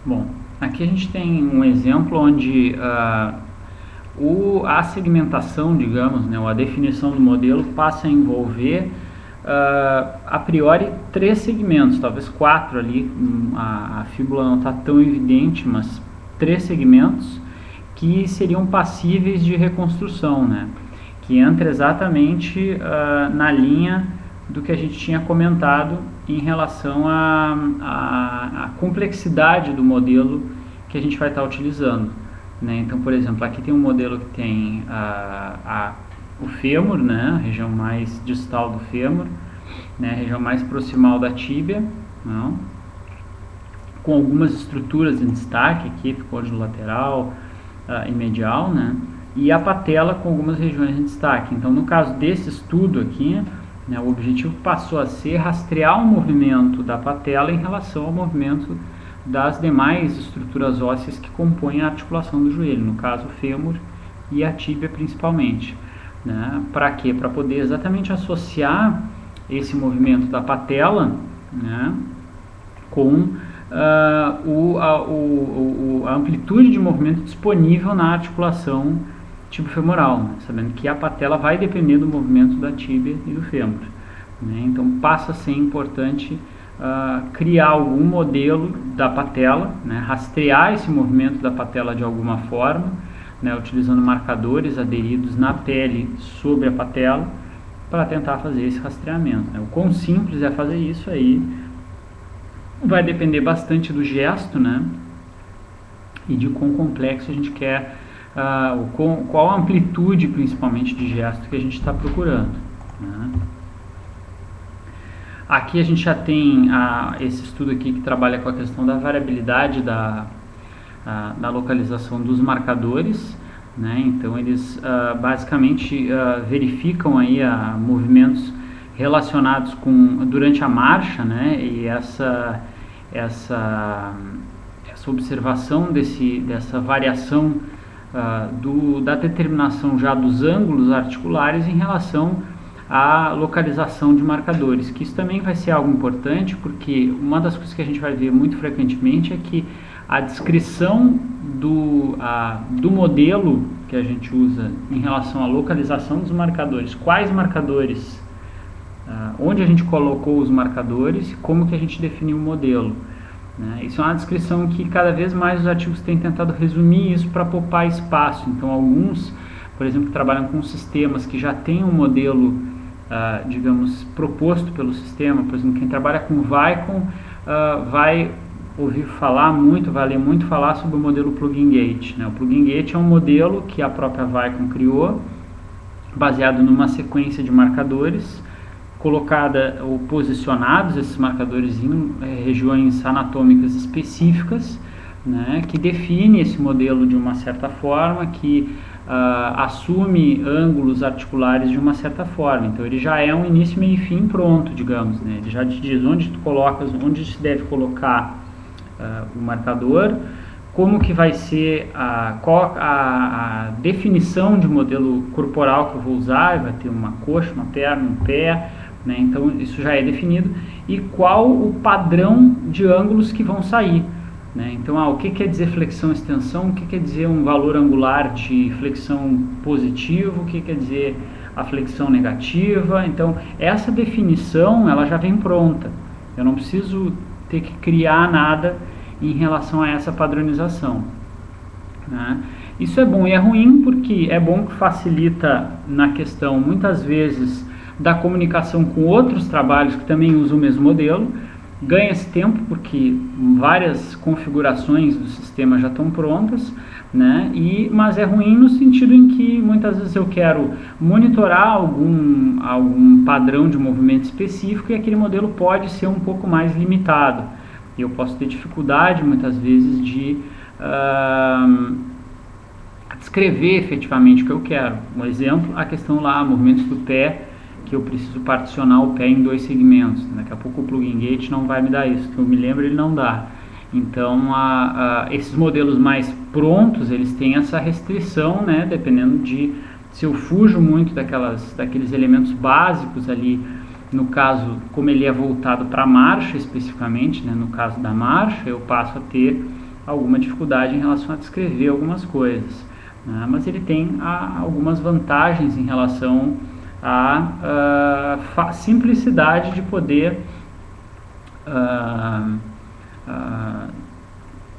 Bom, aqui a gente tem um exemplo onde a segmentação, digamos, né, ou a definição do modelo passa a envolver a priori 3 segmentos, talvez 4 ali, a fíbula não está tão evidente, mas 3 segmentos que seriam passíveis de reconstrução, né, que entra exatamente na linha do que a gente tinha comentado em relação à complexidade do modelo que a gente vai estar utilizando, né? Então, por exemplo, aqui tem um modelo que tem o fêmur, né? A região mais distal do fêmur, né? A região mais proximal da tíbia, não? Com algumas estruturas em destaque aqui, côndilo lateral e medial, né? E a patela com algumas regiões em destaque. Então, no caso desse estudo aqui, né, o objetivo passou a ser rastrear o movimento da patela em relação ao movimento das demais estruturas ósseas que compõem a articulação do joelho, no caso o fêmur e a tíbia principalmente. Né? Para quê? Para poder exatamente associar esse movimento da patela, né, com a amplitude de movimento disponível na articulação tibio-femoral, né? Sabendo que a patela vai depender do movimento da tíbia e do fêmur, né? Então passa a ser importante criar algum modelo da patela, né? Rastrear esse movimento da patela de alguma forma, né? Utilizando marcadores aderidos na pele sobre a patela para tentar fazer esse rastreamento, né? O quão simples é fazer isso aí vai depender bastante do gesto, né? E de quão complexo a gente quer, qual a amplitude principalmente de gesto que a gente está procurando, né? Aqui a gente já tem esse estudo aqui que trabalha com a questão da variabilidade da localização dos marcadores, né? Então eles basicamente verificam aí movimentos relacionados durante a marcha, né? E essa observação dessa variação da determinação já dos ângulos articulares em relação à localização de marcadores, que isso também vai ser algo importante, porque uma das coisas que a gente vai ver muito frequentemente é que a descrição do modelo que a gente usa em relação à localização dos marcadores, quais marcadores, onde a gente colocou os marcadores, como que a gente definiu o modelo, né? Isso é uma descrição que cada vez mais os artigos têm tentado resumir isso para poupar espaço. Então alguns, por exemplo, que trabalham com sistemas que já têm um modelo, digamos, proposto pelo sistema, por exemplo, quem trabalha com Vicon vai ouvir falar muito, vai ler muito falar sobre o modelo Plug-in Gate, né? O Plug-in Gate é um modelo que a própria Vicon criou, baseado numa sequência de marcadores, colocada ou posicionados esses marcadores em regiões anatômicas específicas, né, que define esse modelo de uma certa forma, que assume ângulos articulares de uma certa forma. Então ele já é um início, meio e fim pronto, digamos, né? Ele já te diz onde tu colocas, onde se deve colocar o marcador, como que vai ser qual a definição de modelo corporal que eu vou usar, vai ter uma coxa, uma perna, um pé, né? Então isso já é definido, e qual o padrão de ângulos que vão sair, né? Então o que quer dizer flexão e extensão, o que quer dizer um valor angular de flexão positivo, o que quer dizer a flexão negativa. Então essa definição ela já vem pronta, eu não preciso ter que criar nada em relação a essa padronização, né? Isso é bom e é ruim, porque é bom que facilita na questão, muitas vezes, da comunicação com outros trabalhos que também usam o mesmo modelo. Ganha-se tempo porque várias configurações do sistema já estão prontas, né? Mas é ruim no sentido em que muitas vezes eu quero monitorar algum padrão de movimento específico e aquele modelo pode ser um pouco mais limitado. E eu posso ter dificuldade muitas vezes de descrever efetivamente o que eu quero. Um exemplo, a questão lá, movimentos do pé, que eu preciso particionar o pé em 2 segmentos. Daqui a pouco o Plug-in Gate não vai me dar isso, que eu me lembro ele não dá. Então esses modelos mais prontos, eles têm essa restrição, né, dependendo de se eu fujo muito daqueles elementos básicos ali, no caso, como ele é voltado para a marcha especificamente, né, no caso da marcha, eu passo a ter alguma dificuldade em relação a descrever algumas coisas, né? Mas ele tem algumas vantagens em relação à simplicidade de poder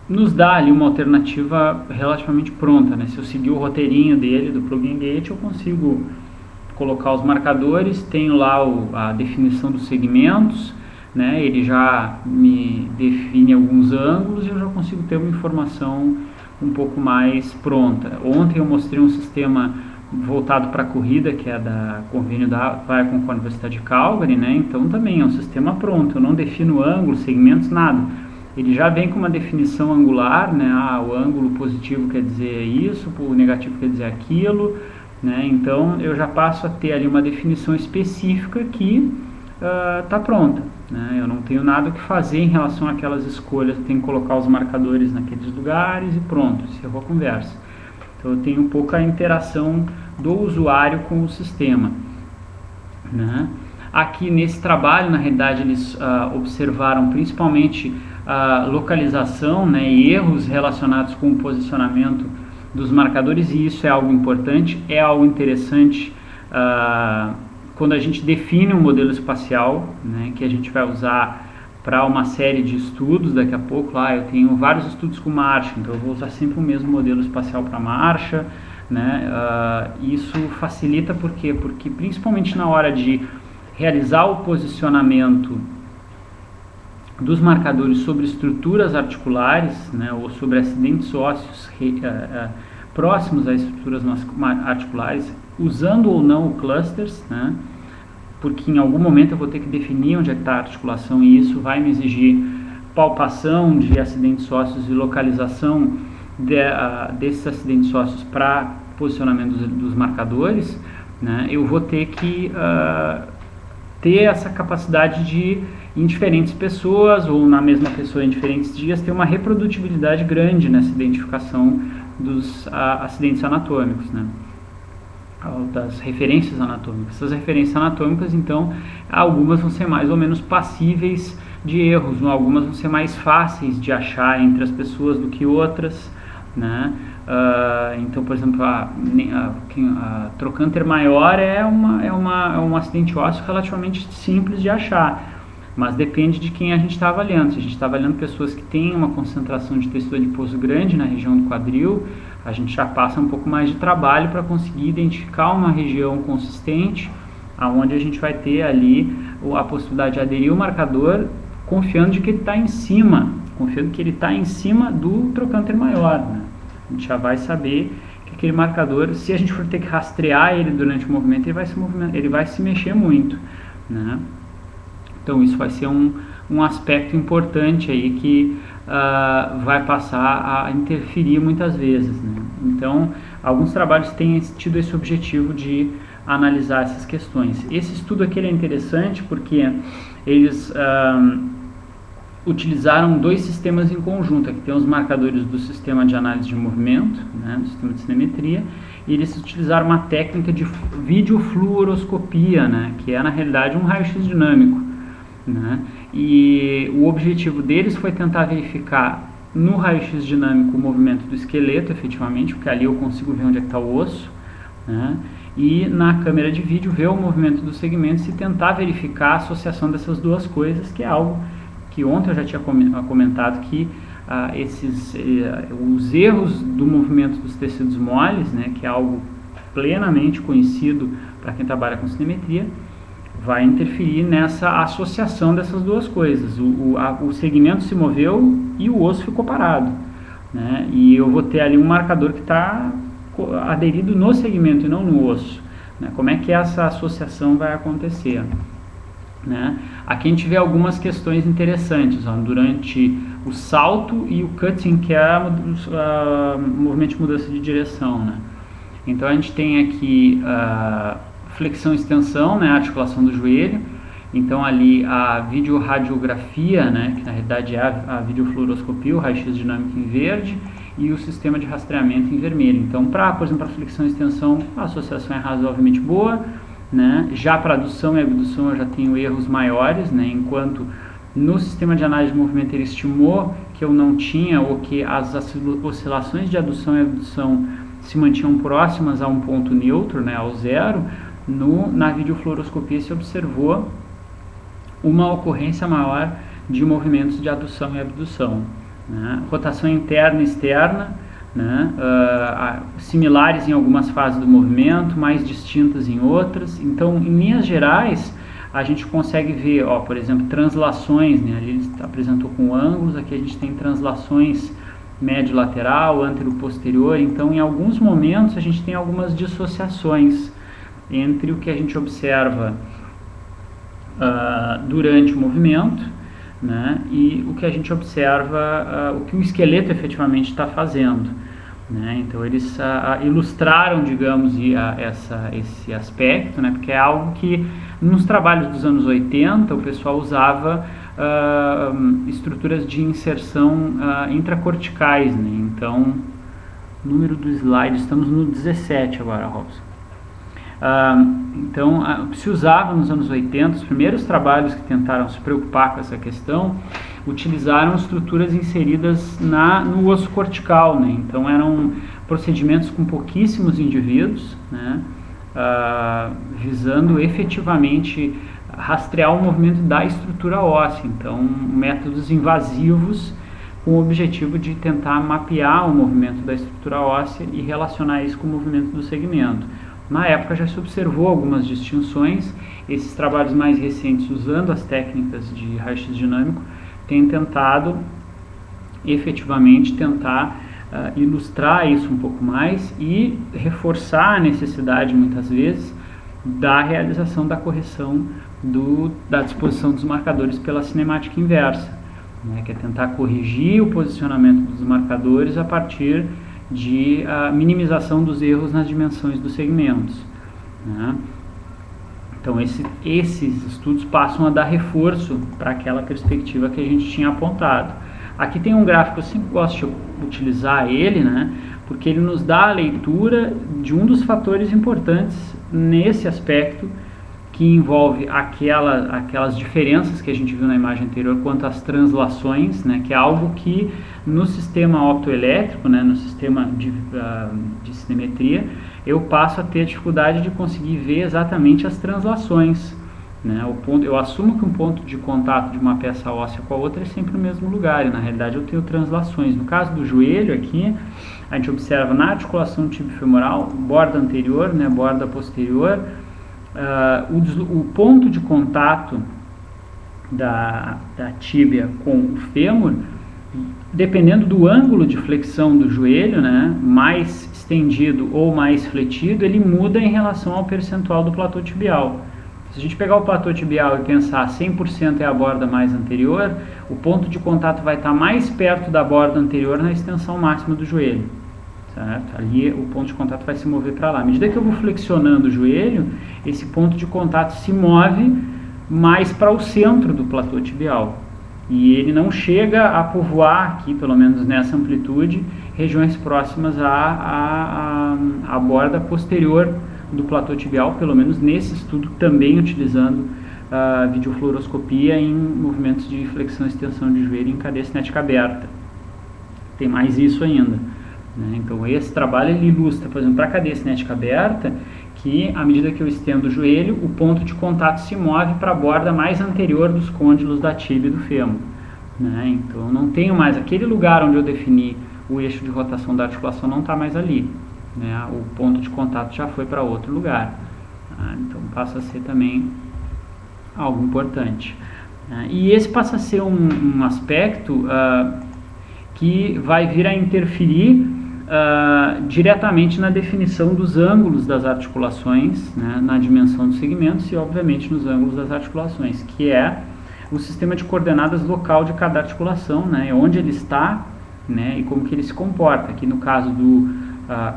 nos dá ali uma alternativa relativamente pronta, né? Se eu seguir o roteirinho dele, do Plugin Gate, eu consigo colocar os marcadores, tenho lá a definição dos segmentos, né? Ele já me define alguns ângulos e eu já consigo ter uma informação um pouco mais pronta. Ontem eu mostrei um sistema voltado para a corrida, que é da convênio da Viacom com a Universidade de Calgary, né? Então também é um sistema pronto, eu não defino ângulos, segmentos, nada. Ele já vem com uma definição angular, né? O ângulo positivo quer dizer isso, o negativo quer dizer aquilo, né? Então eu já passo a ter ali uma definição específica que está pronta, né? Eu não tenho nada o que fazer em relação àquelas escolhas, eu tenho que colocar os marcadores naqueles lugares e pronto, encerrou a conversa. Então eu tenho um pouco a interação do usuário com o sistema, né? Aqui nesse trabalho, na realidade, eles observaram principalmente a localização, né, e erros relacionados com o posicionamento dos marcadores, e isso é algo importante, é algo interessante quando a gente define um modelo espacial, né, que a gente vai usar para uma série de estudos. Daqui a pouco lá eu tenho vários estudos com marcha, então eu vou usar sempre o mesmo modelo espacial para marcha, né? Isso facilita por quê? Porque principalmente na hora de realizar o posicionamento dos marcadores sobre estruturas articulares, né, ou sobre acidentes ósseos próximos a estruturas articulares, usando ou não o clusters, né, porque em algum momento eu vou ter que definir onde é que está a articulação e isso vai me exigir palpação de acidentes ósseos e localização desses acidentes ósseos para posicionamento dos marcadores, né, eu vou ter que ter essa capacidade de, em diferentes pessoas ou na mesma pessoa em diferentes dias, ter uma reprodutibilidade grande nessa identificação dos acidentes anatômicos, né? Das referências anatômicas. Essas referências anatômicas, então, algumas vão ser mais ou menos passíveis de erros, algumas vão ser mais fáceis de achar entre as pessoas do que outras, né? Então, por exemplo, a trocânter maior é um acidente ósseo relativamente simples de achar, mas depende de quem a gente está avaliando. Se a gente está avaliando pessoas que têm uma concentração de tecido adiposo grande na região do quadril, a gente já passa um pouco mais de trabalho para conseguir identificar uma região consistente, aonde a gente vai ter ali a possibilidade de aderir o marcador, confiando de que ele está em cima, do trocânter maior, né? A gente já vai saber que aquele marcador, se a gente for ter que rastrear ele durante o movimento, ele vai se mexer muito, né? Então isso vai ser um aspecto importante aí que vai passar a interferir muitas vezes, né? Então alguns trabalhos têm tido esse objetivo de analisar essas questões. Esse estudo aqui é interessante porque eles utilizaram dois sistemas em conjunto. Aqui tem os marcadores do sistema de análise de movimento, né, do sistema de cinemetria, e eles utilizaram uma técnica de videofluoroscopia, né, que é na realidade um raio-x dinâmico, né, e o objetivo deles foi tentar verificar no raio-x dinâmico o movimento do esqueleto efetivamente, porque ali eu consigo ver onde é que está o osso, né, e na câmera de vídeo ver o movimento dos segmentos e tentar verificar a associação dessas duas coisas, que é algo que ontem eu já tinha comentado, que os erros do movimento dos tecidos moles, né, que é algo plenamente conhecido para quem trabalha com cinemetria, vai interferir nessa associação dessas duas coisas. O segmento se moveu e o osso ficou parado, né, e eu vou ter ali um marcador que está aderido no segmento e não no osso, né. Como é que essa associação vai acontecer, né? Aqui a gente vê algumas questões interessantes, ó, durante o salto e o cutting, que é o movimento de mudança de direção, né? Então a gente tem aqui flexão e extensão, né, a articulação do joelho. Então ali a videoradiografia, né, que na realidade é a videofluoroscopia, o raio-x dinâmico em verde, e o sistema de rastreamento em vermelho. Então, por exemplo, para flexão e extensão, a associação é razoavelmente boa, né? Já para adução e abdução eu já tenho erros maiores, né? Enquanto No sistema de análise de movimento ele estimou que eu não tinha, ou que as oscilações de adução e abdução se mantinham próximas a um ponto neutro, né, ao zero. Na videofluoroscopia se observou uma ocorrência maior de movimentos de adução e abdução, né? Rotação interna e externa, né? Similares em algumas fases do movimento, mais distintas em outras. Então, em linhas gerais, a gente consegue ver, por exemplo, translações, né? Ali ele apresentou com ângulos, aqui a gente tem translações médio-lateral, antero-posterior. Então, em alguns momentos, a gente tem algumas dissociações entre o que a gente observa durante o movimento, né, e o que a gente observa, o que o esqueleto efetivamente está fazendo, né? Então eles ilustraram, digamos, esse aspecto, né, porque é algo que nos trabalhos dos anos 80 o pessoal usava estruturas de inserção intracorticais, né? Então, número do slide, estamos no 17 agora, Robson. Então, se usava nos anos 80, os primeiros trabalhos que tentaram se preocupar com essa questão, utilizaram estruturas inseridas no osso cortical, né? Então, eram procedimentos com pouquíssimos indivíduos, né? Visando efetivamente rastrear o movimento da estrutura óssea. Então, métodos invasivos com o objetivo de tentar mapear o movimento da estrutura óssea e relacionar isso com o movimento do segmento. Na época já se observou algumas distinções. Esses trabalhos mais recentes, usando as técnicas de raio-x dinâmico, têm tentado efetivamente ilustrar isso um pouco mais e reforçar a necessidade, muitas vezes, da realização da correção da disposição dos marcadores pela cinemática inversa, né, que é tentar corrigir o posicionamento dos marcadores a partir de minimização dos erros nas dimensões dos segmentos, né? Então esses estudos passam a dar reforço para aquela perspectiva que a gente tinha apontado. Aqui tem um gráfico, eu sempre gosto de utilizar ele, né, porque ele nos dá a leitura de um dos fatores importantes nesse aspecto, que envolve aquelas diferenças que a gente viu na imagem anterior quanto às translações, né, que é algo que no sistema optoelétrico, né, no sistema de cinemetria, eu passo a ter dificuldade de conseguir ver exatamente as translações, né? Eu assumo que um ponto de contato de uma peça óssea com a outra é sempre no mesmo lugar, e na realidade eu tenho translações. No caso do joelho aqui, a gente observa na articulação tíbio-femoral, borda anterior, né, borda posterior, o ponto de contato da tíbia com o fêmur, dependendo do ângulo de flexão do joelho, né, mais estendido ou mais fletido, ele muda em relação ao percentual do platô tibial. Se a gente pegar o platô tibial e pensar 100% é a borda mais anterior, o ponto de contato vai estar mais perto da borda anterior na extensão máxima do joelho, certo? Ali o ponto de contato vai se mover para lá. À medida que eu vou flexionando o joelho, esse ponto de contato se move mais para o centro do platô tibial. E ele não chega a povoar aqui, pelo menos nessa amplitude, regiões próximas à borda posterior do platô tibial, pelo menos nesse estudo, também utilizando a videofluoroscopia em movimentos de flexão e extensão de joelho em cadeia cinética aberta. Tem mais isso ainda, né? Então esse trabalho ele ilustra, por exemplo, para a cadeia cinética aberta, que à medida que eu estendo o joelho, o ponto de contato se move para a borda mais anterior dos côndilos da tíbia e do fêmur, né? Então eu não tenho mais aquele lugar onde eu defini o eixo de rotação da articulação, não está mais ali, né? O ponto de contato já foi para outro lugar, tá? Então passa a ser também algo importante, né? E esse passa a ser um aspecto que vai vir a interferir diretamente na definição dos ângulos das articulações, né, na dimensão dos segmentos e obviamente nos ângulos das articulações, que é o sistema de coordenadas local de cada articulação, né, onde ele está, né, e como que ele se comporta. Aqui no caso do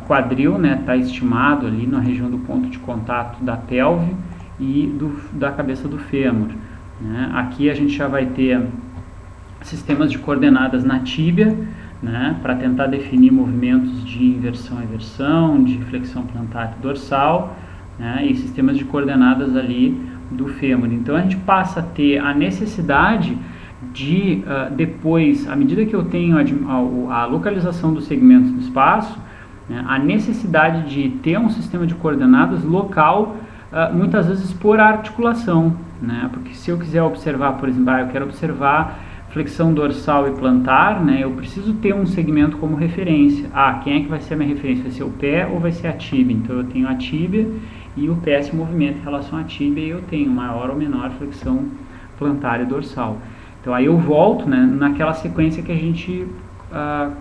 quadril, né, está estimado ali na região do ponto de contato da pelve e da cabeça do fêmur, né. Aqui a gente já vai ter sistemas de coordenadas na tíbia, né, para tentar definir movimentos de inversão-eversão, de flexão plantar e dorsal, né, e sistemas de coordenadas ali do fêmur. Então a gente passa a ter a necessidade depois, à medida que eu tenho a localização dos segmentos do espaço, né, a necessidade de ter um sistema de coordenadas local, muitas vezes por articulação, né, porque se eu quiser observar, por exemplo, eu quero observar flexão dorsal e plantar, né, eu preciso ter um segmento como referência. Quem é que vai ser a minha referência? Vai ser o pé ou vai ser a tíbia? Então eu tenho a tíbia e o pé se movimenta em relação à tíbia e eu tenho maior ou menor flexão plantar e dorsal. Então aí eu volto, né, naquela sequência que a gente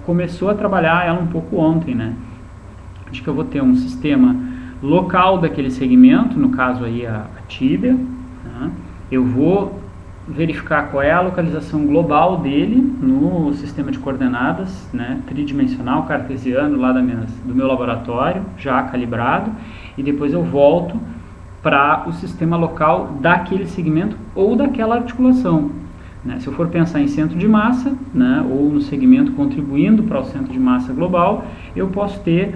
começou a trabalhar ela um pouco ontem, né, de que eu vou ter um sistema local daquele segmento, no caso aí a tíbia, tá? Eu vou verificar qual é a localização global dele no sistema de coordenadas, né, tridimensional, cartesiano, lá do meu laboratório, já calibrado, e depois eu volto para o sistema local daquele segmento ou daquela articulação. Né? Se eu for pensar em centro de massa, né, ou no segmento contribuindo para o centro de massa global, eu posso ter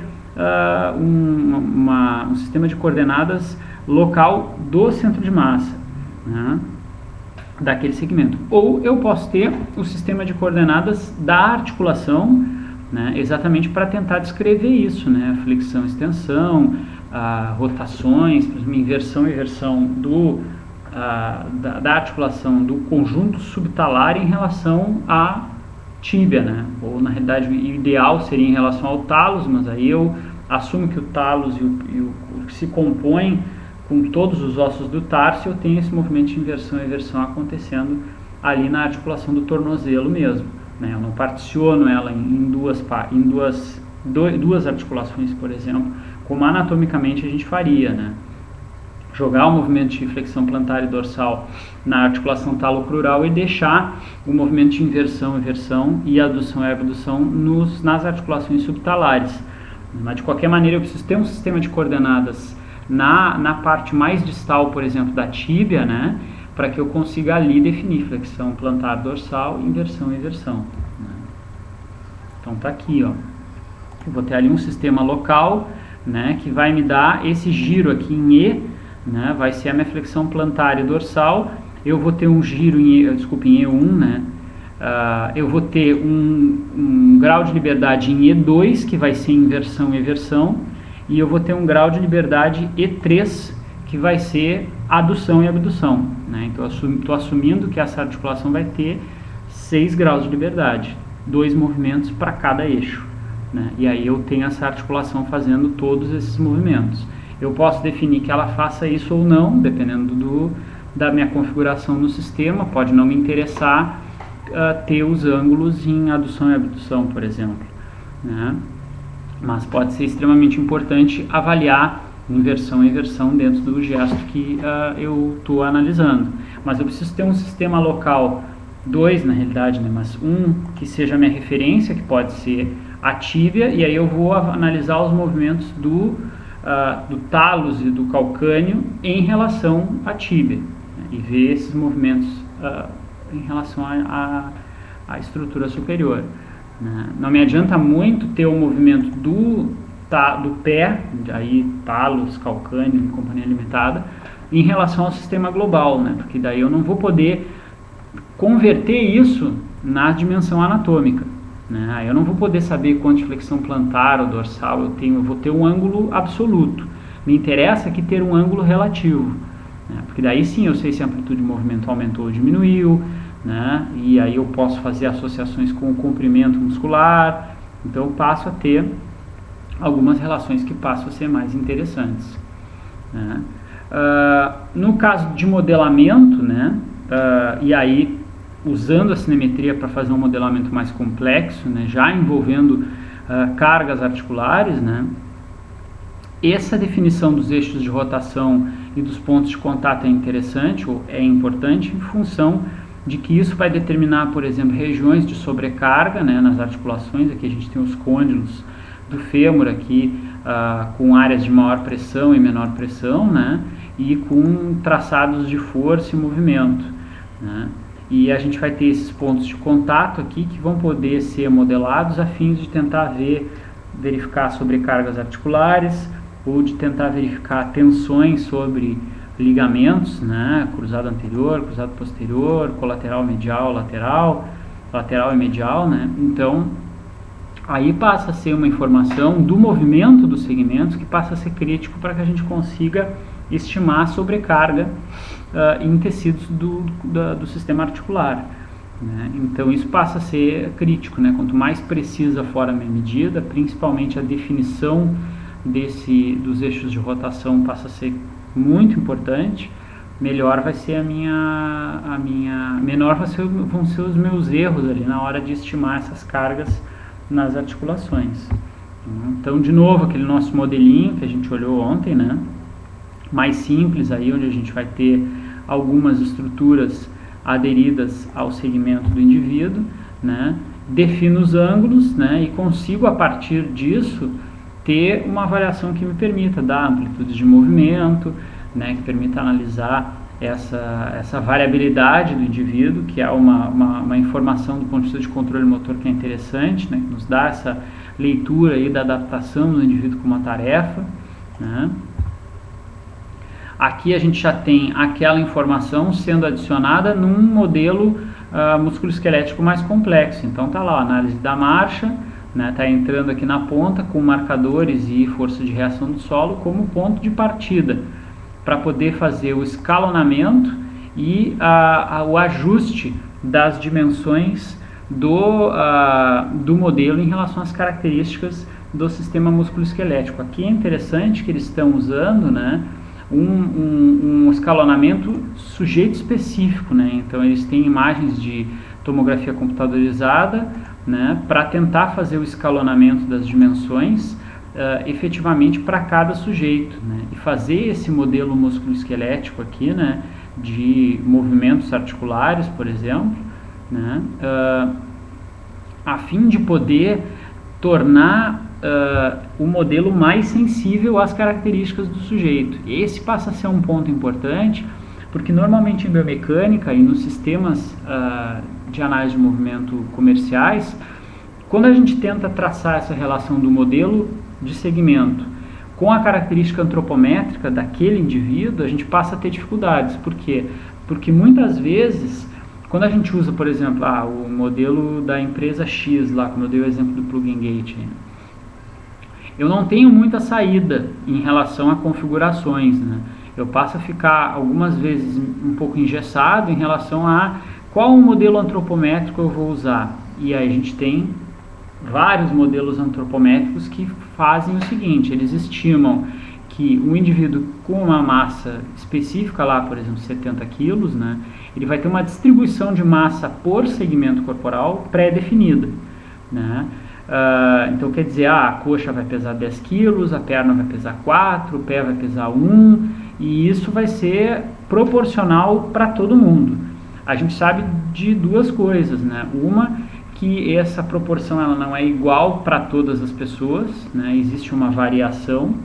um sistema de coordenadas local do centro de massa, né, daquele segmento. Ou eu posso ter o sistema de coordenadas da articulação, né, exatamente para tentar descrever isso, né, flexão, extensão, rotações, por exemplo, inversão e eversão da articulação do conjunto subtalar em relação à tíbia, né, ou na realidade o ideal seria em relação ao talos, mas aí eu assumo que o talos e o que se compõe com todos os ossos do tarso, eu tenho esse movimento de inversão e eversão acontecendo ali na articulação do tornozelo mesmo, né? Eu não particiono ela em duas articulações, por exemplo, como anatomicamente a gente faria, né? Jogar o movimento de flexão plantar e dorsal na articulação talocrural e deixar o movimento de inversão, eversão e adução e abdução nas articulações subtalares. Mas de qualquer maneira eu preciso ter um sistema de coordenadas na parte mais distal, por exemplo, da tíbia, né, para que eu consiga ali definir flexão plantar dorsal, inversão e eversão. Né. Então tá aqui, ó. Eu vou ter ali um sistema local, né, que vai me dar esse giro aqui em E, né, vai ser a minha flexão plantar e dorsal. Eu vou ter um giro em E1, né. Eu vou ter um grau de liberdade em E2, que vai ser inversão e eversão, e eu vou ter um grau de liberdade E3, que vai ser adução e abdução. Né? Então, estou assumindo que essa articulação vai ter 6 graus de liberdade, 2 movimentos para cada eixo. Né? E aí eu tenho essa articulação fazendo todos esses movimentos. Eu posso definir que ela faça isso ou não, dependendo da minha configuração no sistema. Pode não me interessar ter os ângulos em adução e abdução, por exemplo. Né? Mas pode ser extremamente importante avaliar inversão e eversão dentro do gesto que eu estou analisando. Mas eu preciso ter um sistema local, 2 na realidade, né? Mas um que seja a minha referência, que pode ser a tíbia, e aí eu vou analisar os movimentos do talos e do calcâneo em relação à tíbia, né? E ver esses movimentos em relação à estrutura superior. Não me adianta muito ter o movimento do pé, aí talos, calcâneo e companhia limitada, em relação ao sistema global, né? Porque daí eu não vou poder converter isso na dimensão anatômica. Né? Eu não vou poder saber quanto de flexão plantar ou dorsal eu tenho, eu vou ter um ângulo absoluto. Me interessa aqui ter um ângulo relativo, né? Porque daí sim eu sei se a amplitude de movimento aumentou ou diminuiu, né? E aí eu posso fazer associações com o comprimento muscular. Então eu passo a ter algumas relações que passam a ser mais interessantes, né? No caso de modelamento, né? E aí usando a cinemetria para fazer um modelamento mais complexo, né? Já envolvendo cargas articulares, né? Essa definição dos eixos de rotação e dos pontos de contato é interessante ou é importante em função de que isso vai determinar, por exemplo, regiões de sobrecarga, né, nas articulações. Aqui a gente tem os côndilos do fêmur aqui, com áreas de maior pressão e menor pressão, né, e com traçados de força e movimento, né. E a gente vai ter esses pontos de contato aqui que vão poder ser modelados a fim de tentar verificar sobrecargas articulares ou de tentar verificar tensões sobre ligamentos, né, cruzado anterior, cruzado posterior, colateral medial, lateral e medial, né? Então, aí passa a ser uma informação do movimento dos segmentos que passa a ser crítico para que a gente consiga estimar a sobrecarga em tecidos do sistema articular, né? Então isso passa a ser crítico, né? Quanto mais precisa for a minha medida, principalmente a definição dos eixos de rotação passa a ser muito importante, melhor vai ser menor vão ser os meus erros ali na hora de estimar essas cargas nas articulações. Então, de novo, aquele nosso modelinho que a gente olhou ontem, né? Mais simples aí, onde a gente vai ter algumas estruturas aderidas ao segmento do indivíduo, né? Defino os ângulos, né? E consigo, a partir disso, ter uma avaliação que me permita dar amplitudes de movimento, né? Que permita analisar essa variabilidade do indivíduo, que é uma informação do ponto de vista de controle motor que é interessante, né? Que nos dá essa leitura aí da adaptação do indivíduo com uma tarefa, né? Aqui a gente já tem aquela informação sendo adicionada num modelo musculoesquelético mais complexo. Então tá lá a análise da marcha, né? Tá entrando aqui na ponta com marcadores e força de reação do solo como ponto de partida para poder fazer o escalonamento e o ajuste das dimensões do modelo em relação às características do sistema musculoesquelético. Aqui é interessante que eles estão usando, né, um escalonamento sujeito específico, né? Então eles têm imagens de tomografia computadorizada, né, para tentar fazer o escalonamento das dimensões efetivamente para cada sujeito, né? E fazer esse modelo musculoesquelético aqui, né, de movimentos articulares, por exemplo, né, a fim de poder tornar o modelo mais sensível às características do sujeito. Esse passa a ser um ponto importante, porque normalmente em biomecânica e nos sistemas de análise de movimento comerciais, quando a gente tenta traçar essa relação do modelo de segmento com a característica antropométrica daquele indivíduo, a gente passa a ter dificuldades. Por quê? Porque muitas vezes, quando a gente usa, por exemplo, o modelo da empresa X, lá, como eu dei o exemplo do plug and gate, eu não tenho muita saída em relação a configurações, né? Eu passo a ficar algumas vezes um pouco engessado em relação a qual modelo antropométrico eu vou usar. E aí a gente tem vários modelos antropométricos que fazem o seguinte: eles estimam que o indivíduo com uma massa específica lá, por exemplo, 70 quilos, né, ele vai ter uma distribuição de massa por segmento corporal pré-definida, né? Então quer dizer, a coxa vai pesar 10 quilos, a perna vai pesar 4, o pé vai pesar 1, e isso vai ser proporcional para todo mundo. A gente sabe de duas coisas, né? Uma, que essa proporção ela não é igual para todas as pessoas, né? Existe uma variação.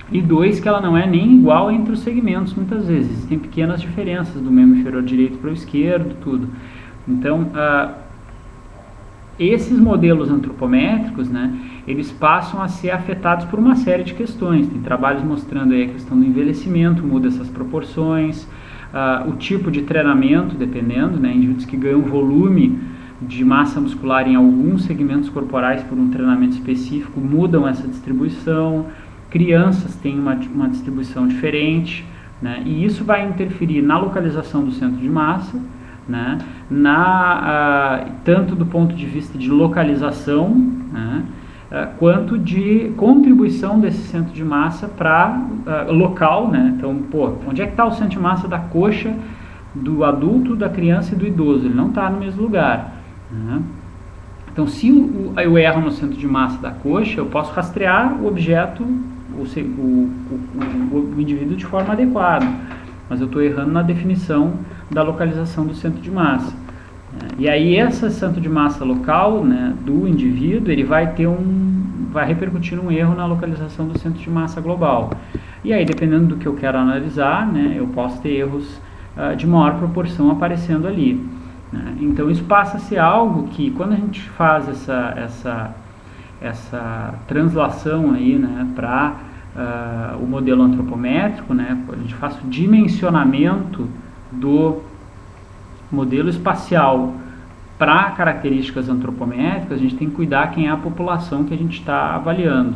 E dois, que ela não é nem igual entre os segmentos muitas vezes. Existem pequenas diferenças do membro inferior direito para o esquerdo, tudo. Então, esses modelos antropométricos, né, eles passam a ser afetados por uma série de questões. Tem trabalhos mostrando aí a questão do envelhecimento, muda essas proporções, o tipo de treinamento, dependendo, né, indivíduos que ganham volume de massa muscular em alguns segmentos corporais por um treinamento específico, mudam essa distribuição. Crianças têm uma distribuição diferente, né, e isso vai interferir na localização do centro de massa, né, tanto do ponto de vista de localização, né, quanto de contribuição desse centro de massa para local, né? Então, onde é que está o centro de massa da coxa do adulto, da criança e do idoso? Ele não está no mesmo lugar, né? Então, se eu erro no centro de massa da coxa, eu posso rastrear o objeto, o indivíduo de forma adequada, mas eu estou errando na definição da localização do centro de massa. E aí esse centro de massa local, né, do indivíduo, ele vai repercutir um erro na localização do centro de massa global. E aí, dependendo do que eu quero analisar, né, eu posso ter erros de maior proporção aparecendo ali, né? Então isso passa a ser algo que, quando a gente faz essa translação aí, né, para o modelo antropométrico, né, a gente faz o dimensionamento do modelo espacial para características antropométricas, a gente tem que cuidar quem é a população que a gente está avaliando,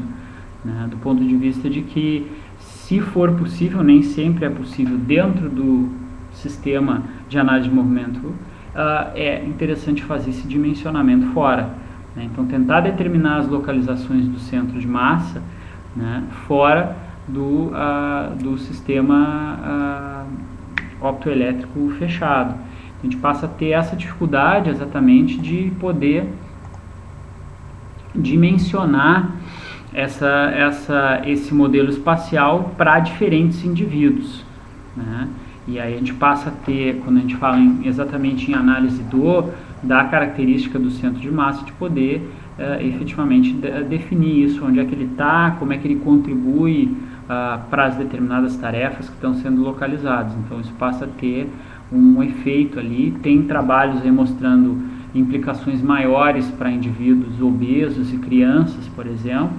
né, do ponto de vista de que, se for possível, nem sempre é possível dentro do sistema de análise de movimento, é interessante fazer esse dimensionamento fora, né? Então, tentar determinar as localizações do centro de massa, né, fora do sistema optoelétrico fechado. A gente passa a ter essa dificuldade exatamente de poder dimensionar esse modelo espacial para diferentes indivíduos, né? E aí a gente passa a ter, quando a gente fala exatamente em análise da característica do centro de massa, de poder efetivamente definir isso, onde é que ele está, como é que ele contribui para as determinadas tarefas que estão sendo localizadas. Então isso passa a ter um efeito ali. Tem trabalhos aí mostrando implicações maiores para indivíduos obesos e crianças, por exemplo,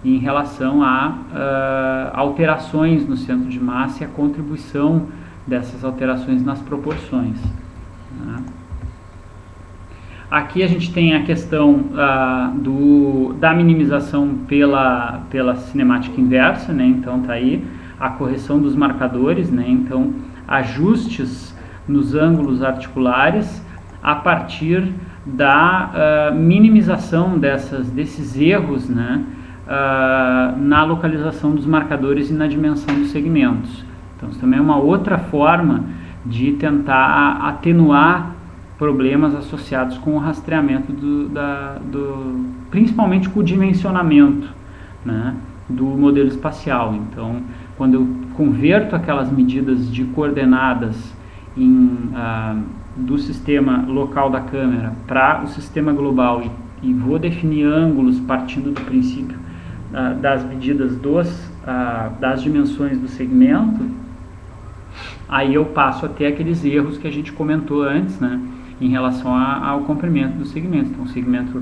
em relação a alterações no centro de massa e a contribuição dessas alterações nas proporções, né? Aqui a gente tem a questão da minimização pela cinemática inversa, né? Então tá aí a correção dos marcadores, né? Então ajustes nos ângulos articulares a partir da minimização desses erros, né, na localização dos marcadores e na dimensão dos segmentos. Então isso também é uma outra forma de tentar atenuar problemas associados com o rastreamento principalmente com o dimensionamento, né, do modelo espacial. Então, quando eu converto aquelas medidas de coordenadas do sistema local da câmera para o sistema global e vou definir ângulos partindo do princípio das medidas das dimensões do segmento, aí eu passo a ter aqueles erros que a gente comentou antes, né, em relação ao comprimento do segmento. Então o segmento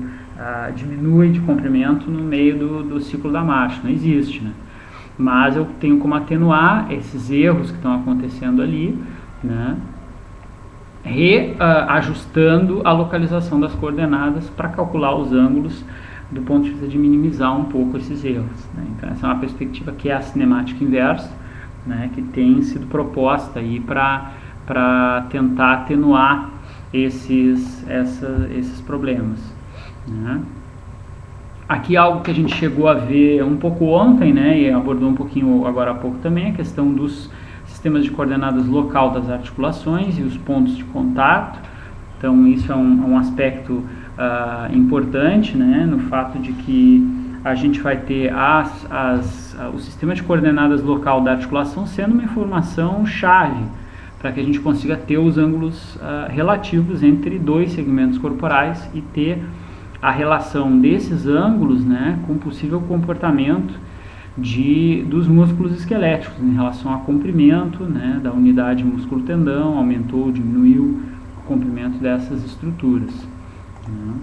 diminui de comprimento no meio do ciclo da marcha, não existe, né? Mas eu tenho como atenuar esses erros que estão acontecendo ali, né, reajustando a localização das coordenadas para calcular os ângulos do ponto de vista de minimizar um pouco esses erros, né? Então essa é uma perspectiva que é a cinemática inversa, né, que tem sido proposta aí para tentar atenuar esses problemas, né? Aqui algo que a gente chegou a ver um pouco ontem, né, e abordou um pouquinho agora há pouco também, a questão dos sistemas de coordenadas local das articulações e os pontos de contato. Então isso é um aspecto importante, né, no fato de que a gente vai ter o sistema de coordenadas local da articulação sendo uma informação chave para que a gente consiga ter os ângulos relativos entre dois segmentos corporais e ter a relação desses ângulos, né, com o possível comportamento dos músculos esqueléticos em relação ao comprimento, né, da unidade músculo-tendão, aumentou ou diminuiu o comprimento dessas estruturas, né.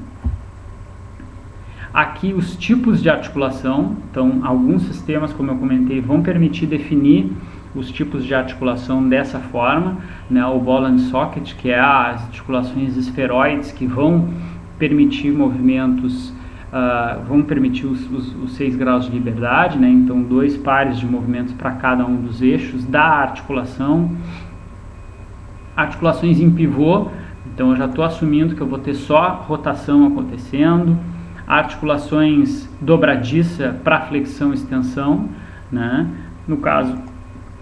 Aqui os tipos de articulação. Então alguns sistemas, como eu comentei, vão permitir definir os tipos de articulação dessa forma, né, o ball and socket, que é as articulações esferoides que vão permitir movimentos, vão permitir os 6 graus de liberdade, né, então 2 pares de movimentos para cada um dos eixos da articulação. Articulações em pivô, então eu já estou assumindo que eu vou ter só rotação acontecendo. Articulações dobradiça para flexão e extensão, né, no caso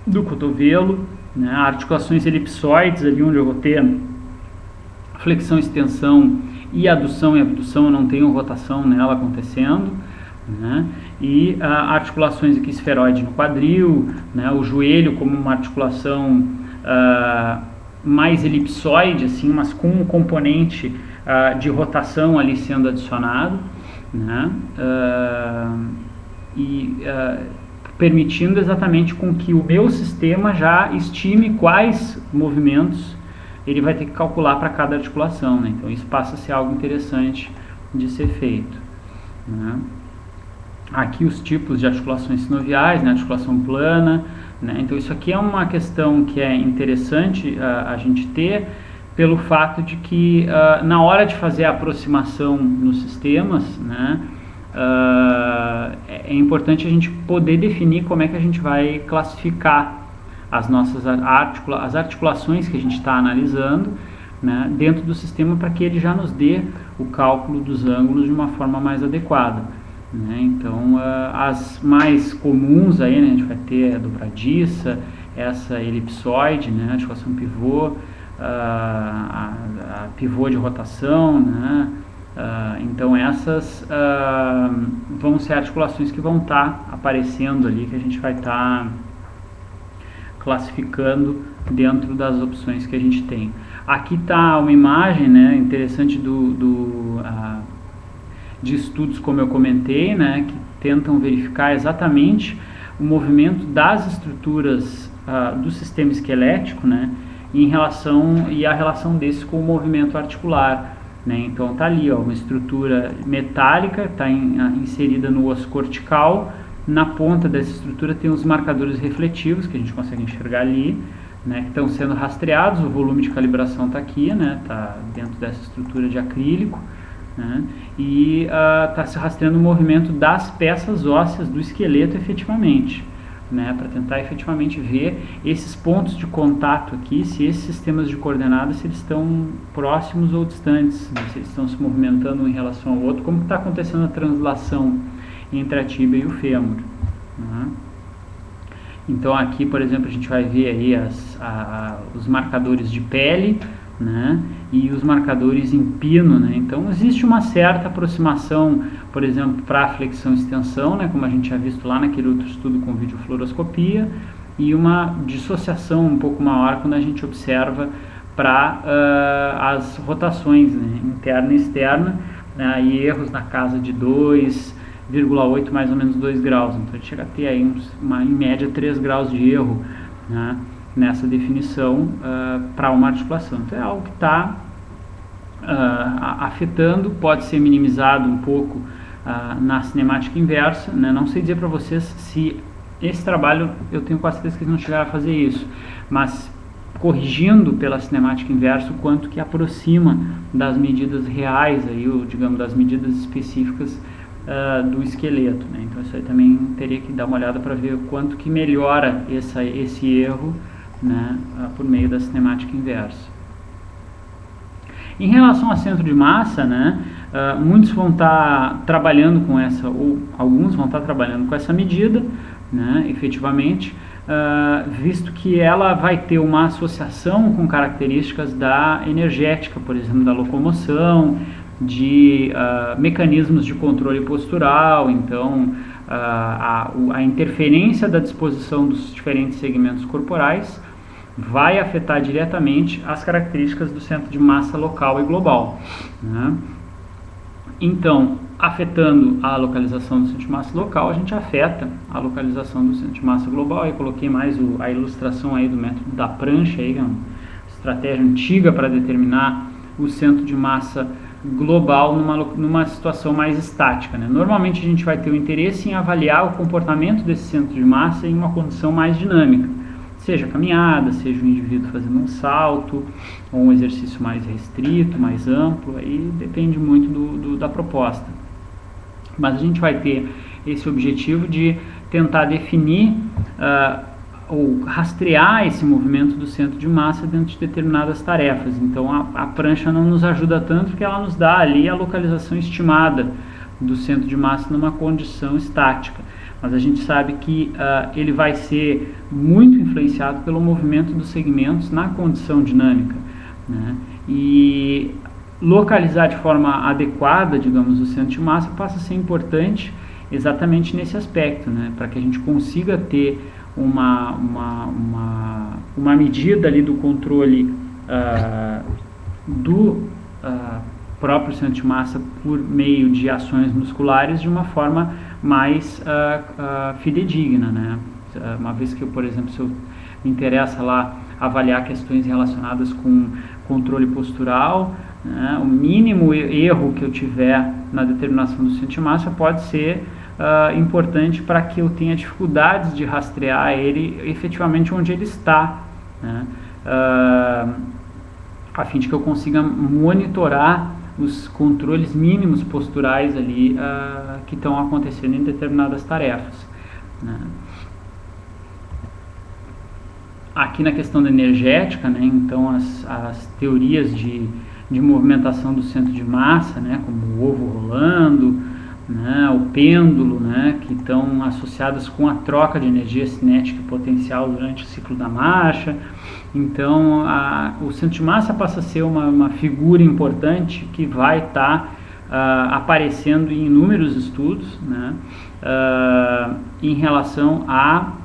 do cotovelo, né, articulações elipsoides, ali onde eu vou ter flexão e extensão e adução e abdução, eu não tenho rotação nela acontecendo, né, e articulações aqui esferoide no quadril, né, o joelho como uma articulação mais elipsoide, assim, mas com um componente de rotação ali sendo adicionado, né, permitindo exatamente com que o meu sistema já estime quais movimentos ele vai ter que calcular para cada articulação, né? Então isso passa a ser algo interessante de ser feito, né? aqui os tipos de articulações sinoviais, né, articulação plana, né, então isso aqui é uma questão que é interessante a gente ter, pelo fato de que na hora de fazer a aproximação nos sistemas, né, é importante a gente poder definir como é que a gente vai classificar as nossas as articulações que a gente está analisando, né, dentro do sistema, para que ele já nos dê o cálculo dos ângulos de uma forma mais adequada. Né? Então, as mais comuns aí, né, a gente vai ter a dobradiça, essa elipsoide, né, a articulação pivô, a pivô de rotação, né? Então essas vão ser articulações que vão estar aparecendo ali, que a gente vai estar classificando dentro das opções que a gente tem. Aqui está uma imagem, né, interessante de estudos, como eu comentei, né, que tentam verificar exatamente o movimento das estruturas do sistema esquelético, né, e a relação desse com o movimento articular. Né? Então está ali, ó, uma estrutura metálica, está inserida no osso cortical. Na ponta dessa estrutura tem os marcadores refletivos, que a gente consegue enxergar ali, né, que estão sendo rastreados. O volume de calibração está aqui, né, está dentro dessa estrutura de acrílico, né, e está se rastreando o movimento das peças ósseas do esqueleto efetivamente, né, para tentar efetivamente ver esses pontos de contato aqui, se esses sistemas de coordenadas, se eles estão próximos ou distantes, né, se eles estão se movimentando um em relação ao outro, como está acontecendo a translação entre a tíbia e o fêmur. Né. Então aqui, por exemplo, a gente vai ver aí os marcadores de pele, né, e os marcadores em pino, né. Então existe uma certa aproximação, por exemplo, para a flexão e extensão, né, como a gente tinha visto lá naquele outro estudo com videofluoroscopia, e uma dissociação um pouco maior quando a gente observa para as rotações, né, interna e externa, né, e erros na casa de 2,8 mais ou menos 2 graus, então a gente chega a ter aí em média 3 graus de erro, né, nessa definição para uma articulação. Então é algo que está afetando, pode ser minimizado um pouco na cinemática inversa, né? Não sei dizer para vocês se esse trabalho, eu tenho quase certeza que eles não chegaram a fazer isso, mas corrigindo pela cinemática inversa o quanto que aproxima das medidas reais, aí, digamos, das medidas específicas do esqueleto, né? Então isso aí também teria que dar uma olhada para ver o quanto que melhora esse erro, né, por meio da cinemática inversa. Em relação ao centro de massa, né, muitos vão estar trabalhando com essa, ou alguns vão estar trabalhando com essa medida, né, efetivamente, visto que ela vai ter uma associação com características da energética, por exemplo, da locomoção, de mecanismos de controle postural. Então a interferência da disposição dos diferentes segmentos corporais vai afetar diretamente as características do centro de massa local e global, né? Então, afetando a localização do centro de massa local, a gente afeta a localização do centro de massa global. Aí coloquei mais a ilustração aí do método da prancha, aí, que é uma estratégia antiga para determinar o centro de massa global numa situação mais estática, né? Normalmente a gente vai ter o interesse em avaliar o comportamento desse centro de massa em uma condição mais dinâmica, seja caminhada, seja o indivíduo fazendo um salto, ou um exercício mais restrito, mais amplo, aí depende muito da proposta. Mas a gente vai ter esse objetivo de tentar definir ou rastrear esse movimento do centro de massa dentro de determinadas tarefas. Então a prancha não nos ajuda tanto, porque ela nos dá ali a localização estimada do centro de massa numa condição estática. Mas a gente sabe que ele vai ser muito influenciado pelo movimento dos segmentos na condição dinâmica, né? E localizar de forma adequada, digamos, o centro de massa passa a ser importante exatamente nesse aspecto, né? Para que a gente consiga ter uma medida ali do controle do próprio centro de massa por meio de ações musculares de uma forma mais fidedigna, né? Uma vez que eu, por exemplo, se eu me interessa lá avaliar questões relacionadas com controle postural, né, o mínimo erro que eu tiver na determinação do centro de massa pode ser importante para que eu tenha dificuldades de rastrear ele efetivamente onde ele está, né? A fim de que eu consiga monitorar os controles mínimos posturais ali que estão acontecendo em determinadas tarefas, né? Aqui na questão da energética, né, então as teorias de movimentação do centro de massa, né, como o ovo rolando, né, o pêndulo, né, que estão associadas com a troca de energia cinética e potencial durante o ciclo da marcha. Então o centro de massa passa a ser uma figura importante que vai estar aparecendo em inúmeros estudos, né, em relação a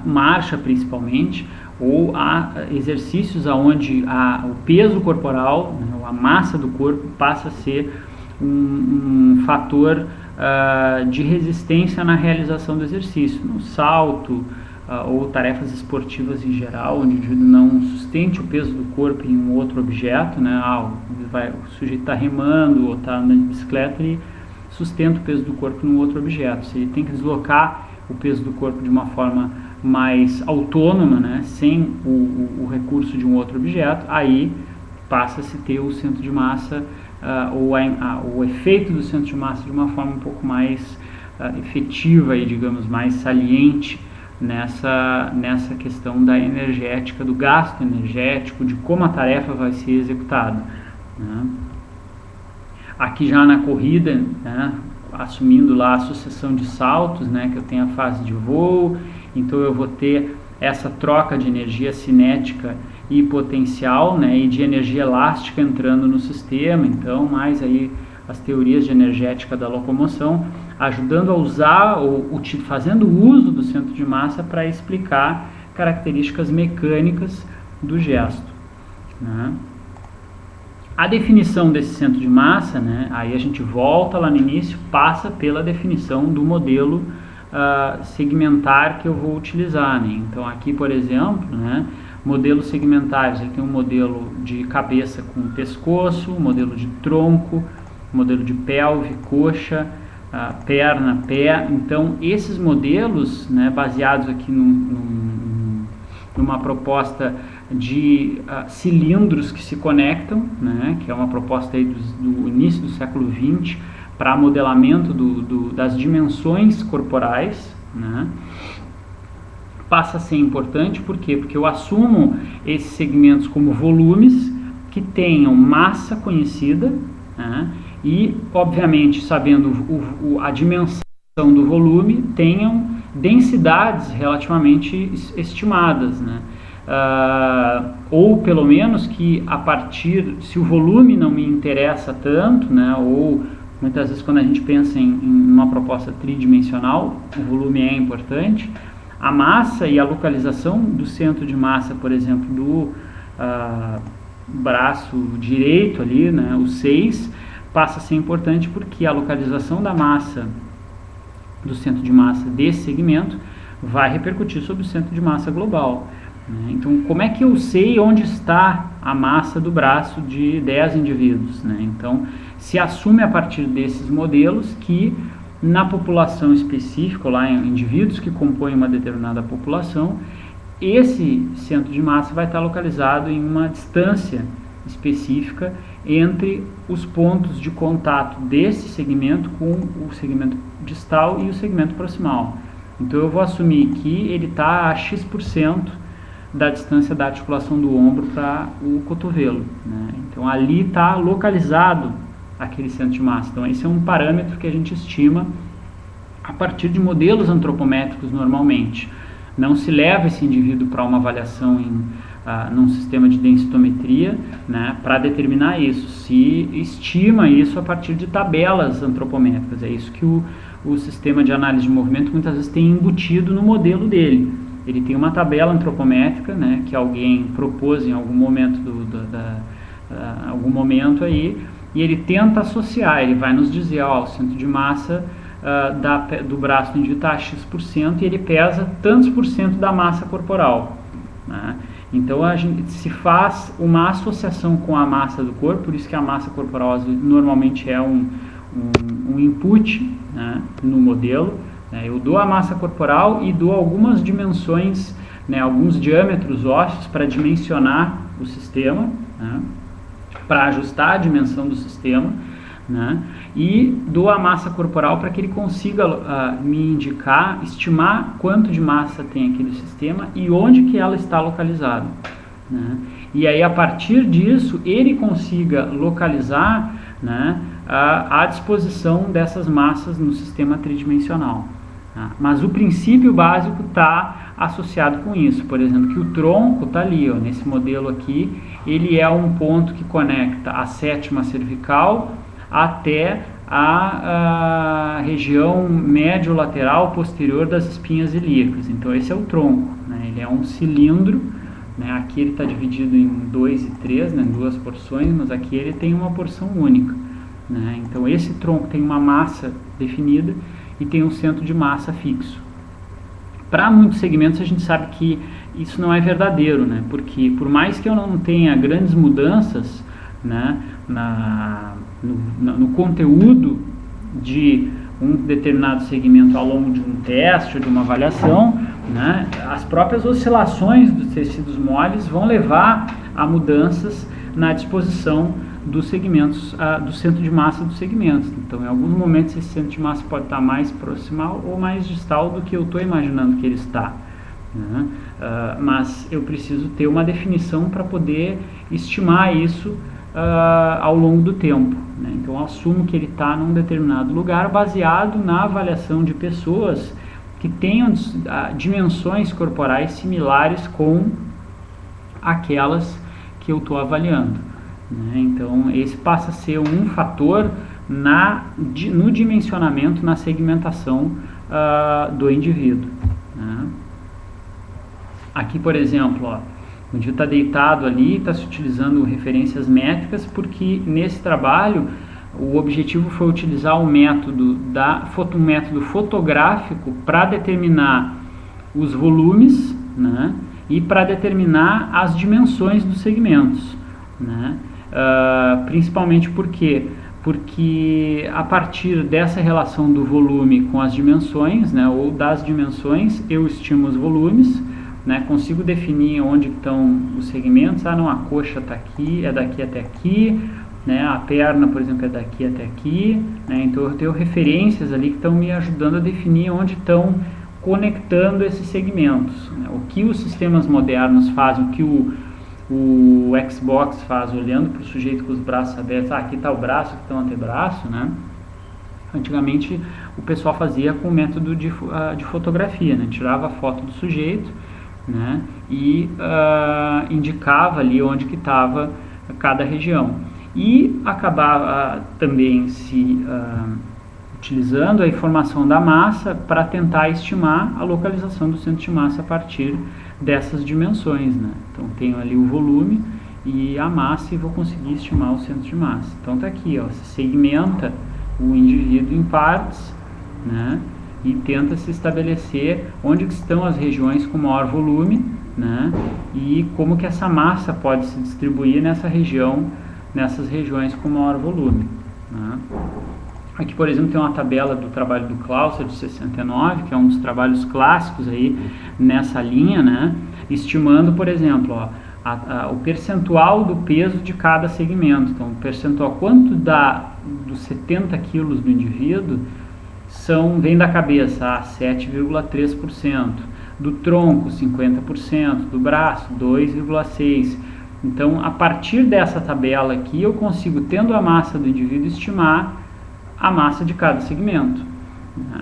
marcha principalmente, ou a exercícios onde o peso corporal, né, a massa do corpo passa a ser um fator de resistência na realização do exercício, no salto ou tarefas esportivas em geral, onde o indivíduo não sustente o peso do corpo em um outro objeto, né, o sujeito está remando ou está andando de bicicleta e sustenta o peso do corpo em um outro objeto. Se ele tem que deslocar o peso do corpo de uma forma mais autônoma, né, sem o recurso de um outro objeto, aí passa-se ter o centro de massa ou o efeito do centro de massa de uma forma um pouco mais efetiva e, digamos, mais saliente nessa questão da energética, do gasto energético, de como a tarefa vai ser executada, né. Aqui já na corrida, né, assumindo lá a sucessão de saltos, né, que eu tenho a fase de voo, então eu vou ter essa troca de energia cinética e potencial, né, e de energia elástica entrando no sistema, então mais aí as teorias de energética da locomoção, ajudando a usar, fazendo uso do centro de massa para explicar características mecânicas do gesto, né. A definição desse centro de massa, né, aí a gente volta lá no início, passa pela definição do modelo segmentar que eu vou utilizar, né. Então aqui, por exemplo, né, modelos segmentares, ele tem um modelo de cabeça com pescoço, modelo de tronco, modelo de pelve, coxa, perna, pé. Então esses modelos, né, baseados aqui numa proposta de cilindros que se conectam, né, que é uma proposta aí do início do século XX para modelamento das dimensões corporais, né, passa a ser importante. Por quê? Porque eu assumo esses segmentos como volumes que tenham massa conhecida, né, e, obviamente, sabendo a dimensão do volume, tenham densidades relativamente estimadas, né. Ou pelo menos que se o volume não me interessa tanto, né, ou muitas vezes quando a gente pensa em uma proposta tridimensional, o volume é importante, a massa e a localização do centro de massa, por exemplo, do braço direito ali, né, o 6, passa a ser importante porque a localização da massa, do centro de massa desse segmento, vai repercutir sobre o centro de massa global. Então, como é que eu sei onde está a massa do braço de 10 indivíduos, né? Então, se assume a partir desses modelos que na população específica, lá em indivíduos que compõem uma determinada população, esse centro de massa vai estar localizado em uma distância específica entre os pontos de contato desse segmento com o segmento distal e o segmento proximal. Então, eu vou assumir que ele está a X% da distância da articulação do ombro para o cotovelo, né? Então ali está localizado aquele centro de massa. Então esse é um parâmetro que a gente estima a partir de modelos antropométricos normalmente. Não se leva esse indivíduo para uma avaliação num sistema de densitometria, né, para determinar isso. Se estima isso a partir de tabelas antropométricas. É isso que o sistema de análise de movimento muitas vezes tem embutido no modelo dele. Ele tem uma tabela antropométrica, né, que alguém propôs em algum momento algum momento aí, e ele tenta associar. Ele vai nos dizer, o centro de massa do braço do indivíduo está a X% e ele pesa tantos por cento da massa corporal, né? Então a gente se faz uma associação com a massa do corpo, por isso que a massa corporal normalmente é um input, né, no modelo, né, eu dou a massa corporal e dou algumas dimensões, né, alguns diâmetros ósseos para dimensionar o sistema, né, para ajustar a dimensão do sistema, né, e dou a massa corporal para que ele consiga me indicar, estimar quanto de massa tem aquele sistema e onde que ela está localizada, né. E aí, a partir disso, ele consiga localizar, né, a disposição dessas massas no sistema tridimensional. Tá? Mas o princípio básico está associado com isso. Por exemplo, que o tronco está ali, ó, nesse modelo aqui, ele é um ponto que conecta a sétima cervical até a região médio-lateral posterior das espinhas ilíacas. Então, esse é o tronco, né? Ele é um cilindro, né? Aqui ele está dividido em 2 e 3, né? Em duas porções, mas aqui ele tem uma porção única, né? Então, esse tronco tem uma massa definida e tem um centro de massa fixo. Para muitos segmentos, a gente sabe que isso não é verdadeiro, né? Porque por mais que eu não tenha grandes mudanças, né, no conteúdo de um determinado segmento ao longo de um teste ou de uma avaliação, né, as próprias oscilações dos tecidos moles vão levar a mudanças na disposição dos segmentos, do centro de massa dos segmentos. Então, em alguns momentos, esse centro de massa pode estar mais proximal ou mais distal do que eu estou imaginando que ele está, né? Mas eu preciso ter uma definição para poder estimar isso ao longo do tempo, né? Então, eu assumo que ele está num determinado lugar baseado na avaliação de pessoas que tenham dimensões corporais similares com aquelas que eu estou avaliando, né? Então, esse passa a ser um fator no dimensionamento, na segmentação do indivíduo, né? Aqui, por exemplo, ó, o indivíduo está deitado ali, está se utilizando referências métricas, porque nesse trabalho o objetivo foi utilizar um método fotográfico para determinar os volumes, né, e para determinar as dimensões dos segmentos, né, principalmente porque a partir dessa relação do volume com as dimensões, né, ou das dimensões, eu estimo os volumes, né, consigo definir onde estão os segmentos. Não, a coxa está aqui, é daqui até aqui, né, a perna, por exemplo, é daqui até aqui, né, então eu tenho referências ali que estão me ajudando a definir onde estão conectando esses segmentos, né. O que os sistemas modernos fazem, o que o Xbox faz, olhando para o sujeito com os braços abertos, aqui está o braço, aqui está o antebraço, né. Antigamente o pessoal fazia com o método de fotografia, né, tirava a foto do sujeito, né, e indicava ali onde que estava cada região, e acabava também se utilizando a informação da massa para tentar estimar a localização do centro de massa a partir dessas dimensões, né. Então tenho ali o volume e a massa e vou conseguir estimar o centro de massa. Então está aqui, ó, se segmenta o indivíduo em partes, né, e tenta se estabelecer onde estão as regiões com maior volume, né, e como que essa massa pode se distribuir nessas regiões com maior volume, né. Aqui, por exemplo, tem uma tabela do trabalho do Clauser de 69, que é um dos trabalhos clássicos aí nessa linha, né, estimando, por exemplo, ó, o percentual do peso de cada segmento. Então, o percentual, quanto dos 70 quilos do indivíduo vem da cabeça, 7,3%, do tronco 50%, do braço 2,6%. Então, a partir dessa tabela aqui, eu consigo, tendo a massa do indivíduo, estimar a massa de cada segmento.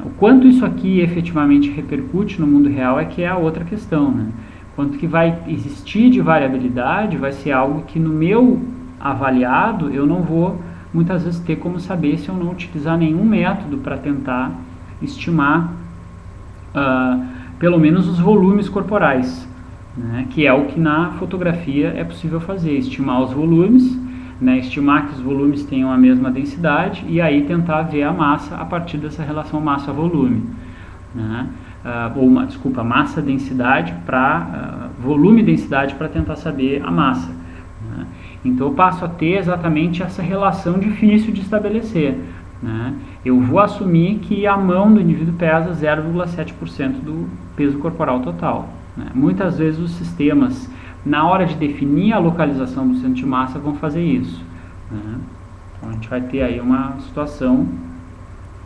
O quanto isso aqui efetivamente repercute no mundo real é que é a outra questão, né? Quanto que vai existir de variabilidade vai ser algo que no meu avaliado eu não vou muitas vezes ter como saber se eu não utilizar nenhum método para tentar estimar pelo menos os volumes corporais, né, que é o que na fotografia é possível fazer, estimar os volumes, né, estimar que os volumes tenham a mesma densidade e aí tentar ver a massa a partir dessa relação massa-volume, né, massa-densidade para volume-densidade para tentar saber a massa, né. Então eu passo a ter exatamente essa relação difícil de estabelecer, né? Eu vou assumir que a mão do indivíduo pesa 0,7% do peso corporal total, né? Muitas vezes os sistemas, na hora de definir a localização do centro de massa, vão fazer isso, né? Então a gente vai ter aí uma situação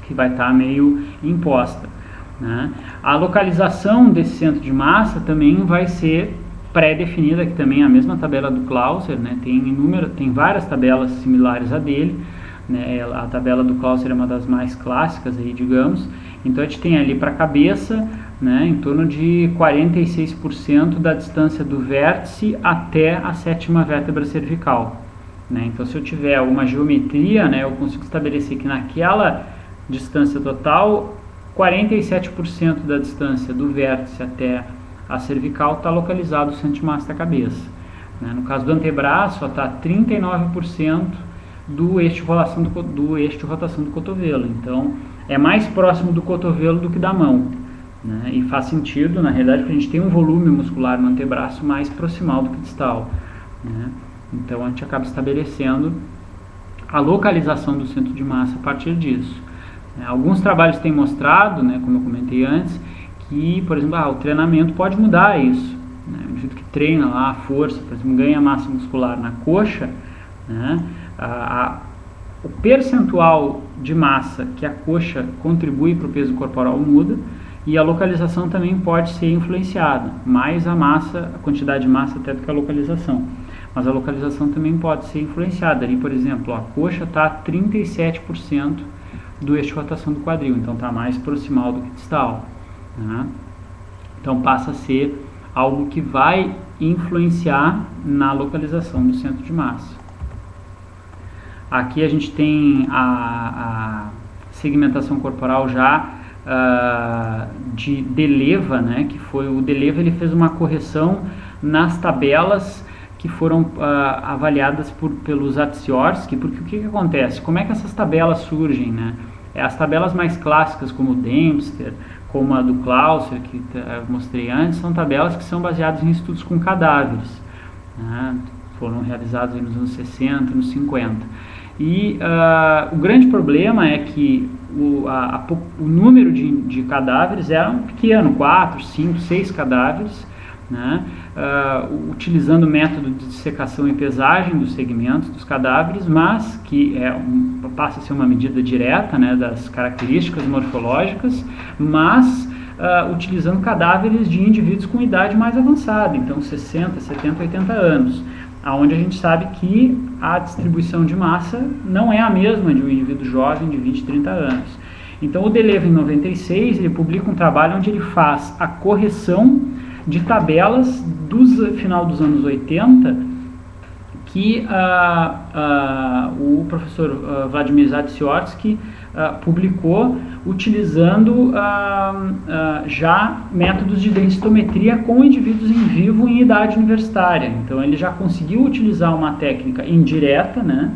que vai estar meio imposta, né? A localização desse centro de massa também vai ser pré-definida, que também é a mesma tabela do Clauser, né? Tem várias tabelas similares a dele, né? A tabela do Clauser é uma das mais clássicas aí, digamos. Então a gente tem ali para a cabeça, né, em torno de 46% da distância do vértice até a 7ª vértebra cervical, né? Então se eu tiver uma geometria, né, eu consigo estabelecer que naquela distância total, 47% da distância do vértice até a cervical está localizado no centro de massa da cabeça, né? No caso do antebraço, está 39% do eixo de rotação do cotovelo. Então é mais próximo do cotovelo do que da mão, né? E faz sentido, na realidade, porque a gente tem um volume muscular no antebraço mais proximal do que distal, né? Então a gente acaba estabelecendo a localização do centro de massa a partir disso. Alguns trabalhos têm mostrado, né, como eu comentei antes, que, por exemplo, o treinamento pode mudar isso, né? O indivíduo que treina lá a força, por exemplo, ganha massa muscular na coxa, né, o percentual de massa que a coxa contribui para o peso corporal muda, e a localização também pode ser influenciada, mais a massa, a quantidade de massa até do que a localização, mas a localização também pode ser influenciada. Ali, por exemplo, a coxa está a 37% do eixo de rotação do quadril, então está mais proximal do que distal, né? Então passa a ser algo que vai influenciar na localização do centro de massa. Aqui a gente tem a segmentação corporal já de Deleva, né? Que foi o Deleva, ele fez uma correção nas tabelas que foram avaliadas pelos Atsiorsky, porque o que acontece? Como é que essas tabelas surgem, né? As tabelas mais clássicas, como o Dempster, como a do Clauser, que eu mostrei antes, são tabelas que são baseadas em estudos com cadáveres, né? Foram realizados nos anos 60, nos 50. E o grande problema é que o número de cadáveres era pequeno, 4, 5, 6 cadáveres, né? Utilizando o método de dissecação e pesagem dos segmentos dos cadáveres, mas que passa a ser uma medida direta, né, das características morfológicas, mas utilizando cadáveres de indivíduos com idade mais avançada, então 60, 70, 80 anos, onde a gente sabe que a distribuição de massa não é a mesma de um indivíduo jovem de 20, 30 anos. Então o Deleva, em 96, ele publica um trabalho onde ele faz a correção de tabelas do final dos anos 80 que o professor Vladimir Zatsiorsky publicou utilizando já métodos de densitometria com indivíduos em vivo em idade universitária. Então ele já conseguiu utilizar uma técnica indireta, né,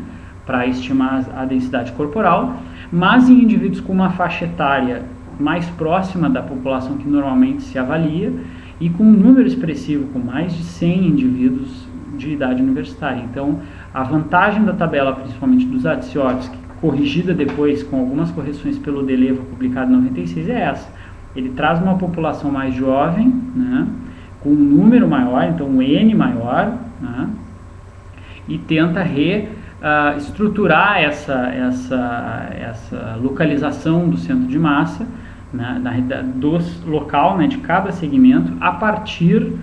para estimar a densidade corporal, mas em indivíduos com uma faixa etária mais próxima da população que normalmente se avalia, e com um número expressivo, com mais de 100 indivíduos de idade universitária. Então, a vantagem da tabela, principalmente dos Atsiorsky, corrigida depois com algumas correções pelo Deleva, publicado em 96, é essa. Ele traz uma população mais jovem, né, com um número maior, então um N maior, né, e tenta reestruturar essa localização do centro de massa, né, local, né, de cada segmento, a partir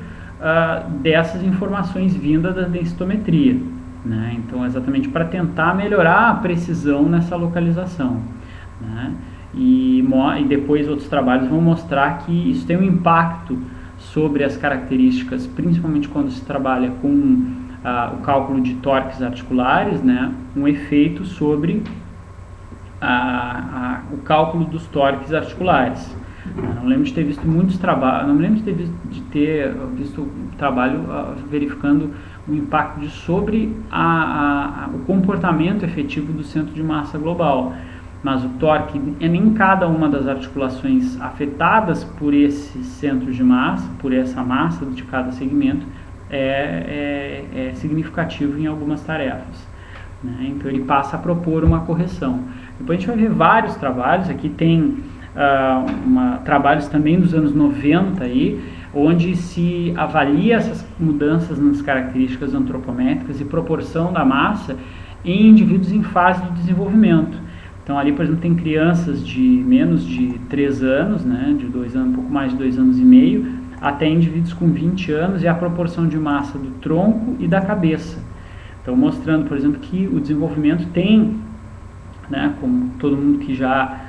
dessas informações vindas da densitometria, né? Então, exatamente para tentar melhorar a precisão nessa localização, né? E depois outros trabalhos vão mostrar que isso tem um impacto sobre as características, principalmente quando se trabalha com o cálculo de torques articulares, né, um efeito sobre o cálculo dos torques articulares. Não lembro de ter visto muitos trabalhos, não lembro de ter visto trabalho verificando o impacto sobre o comportamento efetivo do centro de massa global. Mas o torque, em cada uma das articulações afetadas por esse centro de massa, por essa massa de cada segmento, é significativo em algumas tarefas, né? Então ele passa a propor uma correção. Depois a gente vai ver vários trabalhos, aqui tem trabalhos também dos anos 90 aí, onde se avalia essas mudanças nas características antropométricas e proporção da massa em indivíduos em fase de desenvolvimento. Então ali, por exemplo, tem crianças de menos de 3 anos, né, de 2 anos, um pouco mais de 2 anos e meio, até indivíduos com 20 anos e a proporção de massa do tronco e da cabeça. Então mostrando, por exemplo, que o desenvolvimento tem, né, como todo mundo que já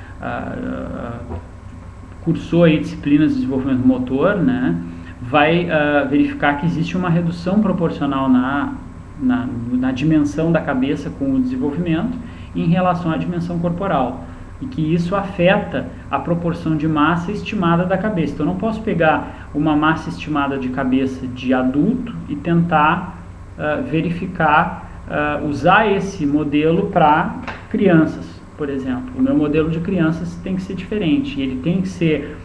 cursou aí disciplinas de desenvolvimento motor, né, vai verificar que existe uma redução proporcional na dimensão da cabeça com o desenvolvimento em relação à dimensão corporal, e que isso afeta a proporção de massa estimada da cabeça. Então eu não posso pegar uma massa estimada de cabeça de adulto e tentar verificar, usar esse modelo para crianças, por exemplo. O meu modelo de crianças tem que ser diferente, ele tem que ser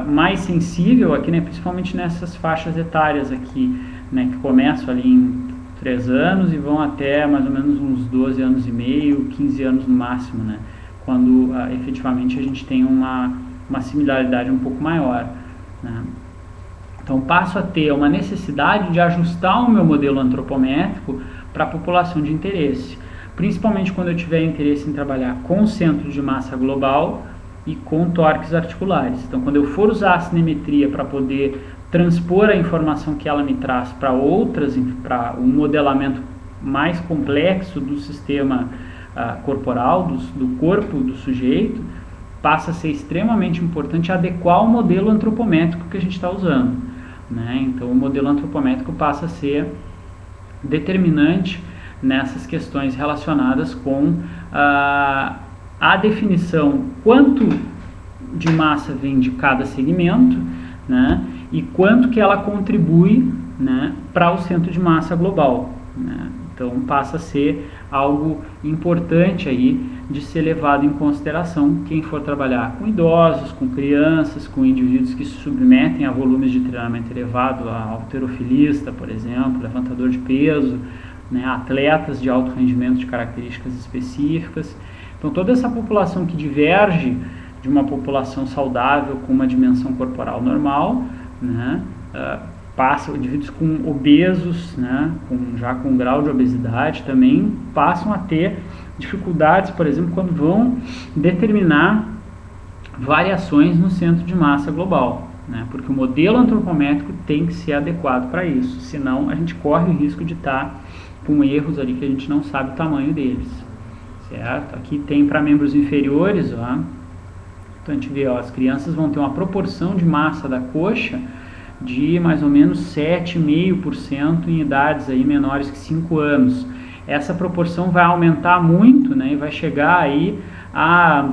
mais sensível aqui, né, principalmente nessas faixas etárias aqui, né, que começam ali em 3 anos e vão até mais ou menos uns 12 anos e meio, 15 anos no máximo, né, quando efetivamente a gente tem uma similaridade um pouco maior, né. Então passo a ter uma necessidade de ajustar o meu modelo antropométrico para a população de interesse, principalmente quando eu tiver interesse em trabalhar com centro de massa global e com torques articulares. Então quando eu for usar a cinemetria para poder transpor a informação que ela me traz para um modelamento mais complexo do sistema corporal, do corpo do sujeito, passa a ser extremamente importante adequar o modelo antropométrico que a gente está usando, né? Então o modelo antropométrico passa a ser determinante nessas questões relacionadas com a definição quanto de massa vem de cada segmento, né, e quanto que ela contribui, né, para o centro de massa global, né. Então passa a ser algo importante aí de ser levado em consideração quem for trabalhar com idosos, com crianças, com indivíduos que se submetem a volumes de treinamento elevado, a halterofilista, por exemplo, levantador de peso, né, atletas de alto rendimento de características específicas. Então toda essa população que diverge de uma população saudável com uma dimensão corporal normal, né, indivíduos com obesos, né, já com grau de obesidade também passam a ter dificuldades, por exemplo, quando vão determinar variações no centro de massa global, né, porque o modelo antropométrico tem que ser adequado para isso, senão a gente corre o risco de estar com erros ali que a gente não sabe o tamanho deles, certo? Aqui tem para membros inferiores, ó, então a gente vê, ó, as crianças vão ter uma proporção de massa da coxa de mais ou menos 7,5% em idades aí menores que 5 anos. Essa proporção vai aumentar muito, né, e vai chegar aí a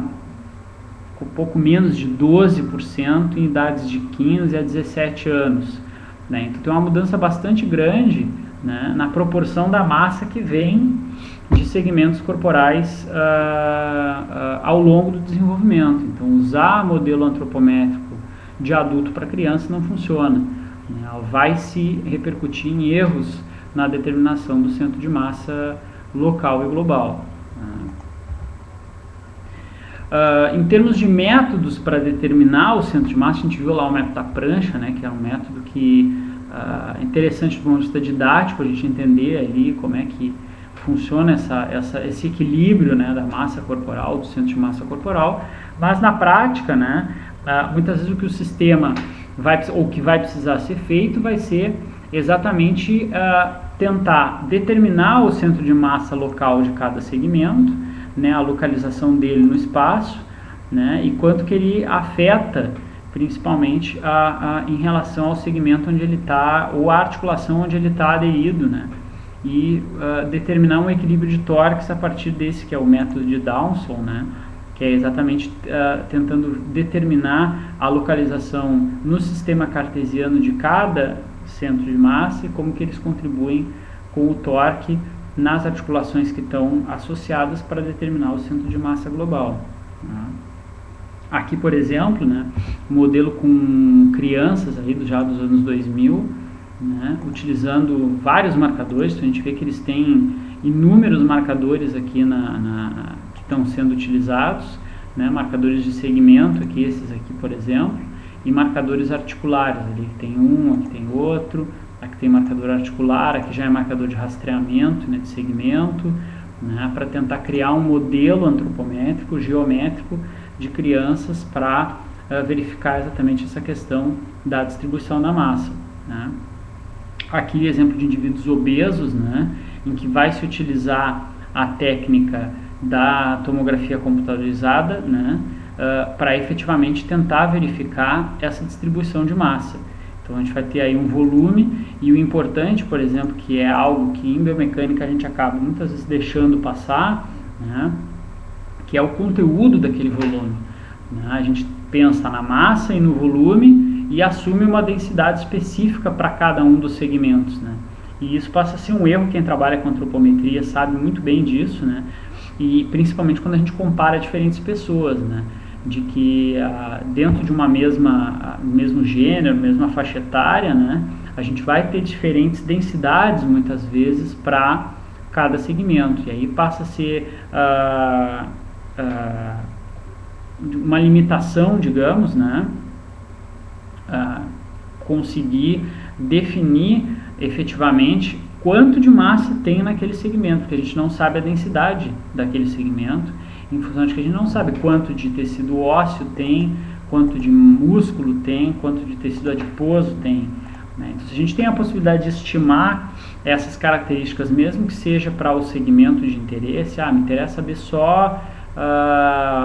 um pouco menos de 12% em idades de 15 a 17 anos, né? Então tem uma mudança bastante grande, né, na proporção da massa que vem de segmentos corporais ao longo do desenvolvimento. Então usar modelo antropométrico de adulto para criança não funciona, né? Vai se repercutir em erros na determinação do centro de massa local e global, né? Em termos de métodos para determinar o centro de massa, a gente viu lá o método da prancha, né, que é um método que é interessante do ponto de vista didático, a gente entender ali como é que funciona esse equilíbrio, né, da massa corporal, do centro de massa corporal, mas na prática, né, muitas vezes o que o sistema que vai precisar ser feito vai ser exatamente tentar determinar o centro de massa local de cada segmento, né, a localização dele no espaço, né, e quanto que ele afeta principalmente em relação ao segmento onde ele está, ou a articulação onde ele está aderido, né, e determinar um equilíbrio de tórax a partir desse, que é o método de Dawson, né, que é exatamente tentando determinar a localização no sistema cartesiano de cada centro de massa e como que eles contribuem com o torque nas articulações que estão associadas para determinar o centro de massa global, né. Aqui, por exemplo, né, modelo com crianças aí já dos anos 2000, né, utilizando vários marcadores. Então a gente vê que eles têm inúmeros marcadores aqui que estão sendo utilizados, né, marcadores de segmento, aqui, esses aqui, por exemplo, e marcadores articulares, ali que tem um, aqui tem outro, aqui tem marcador articular, aqui já é marcador de rastreamento, né, de segmento, né, para tentar criar um modelo antropométrico, geométrico de crianças para verificar exatamente essa questão da distribuição da massa, né. Aqui exemplo de indivíduos obesos, né, em que vai se utilizar a técnica da tomografia computadorizada, né, para efetivamente tentar verificar essa distribuição de massa. Então a gente vai ter aí um volume, e o importante, por exemplo, que é algo que em biomecânica a gente acaba muitas vezes deixando passar, né, que é o conteúdo daquele volume, né. A gente pensa na massa e no volume e assume uma densidade específica para cada um dos segmentos, né. E isso passa a ser um erro. Quem trabalha com antropometria sabe muito bem disso, né, e principalmente quando a gente compara diferentes pessoas, né, de que dentro de uma mesmo gênero, mesma faixa etária, né, a gente vai ter diferentes densidades muitas vezes para cada segmento, e aí passa a ser uma limitação, digamos, né, conseguir definir efetivamente quanto de massa tem naquele segmento, porque a gente não sabe a densidade daquele segmento, em função de que a gente não sabe quanto de tecido ósseo tem, quanto de músculo tem, quanto de tecido adiposo tem, né? Então, se a gente tem a possibilidade de estimar essas características, mesmo que seja para o segmento de interesse, me interessa saber só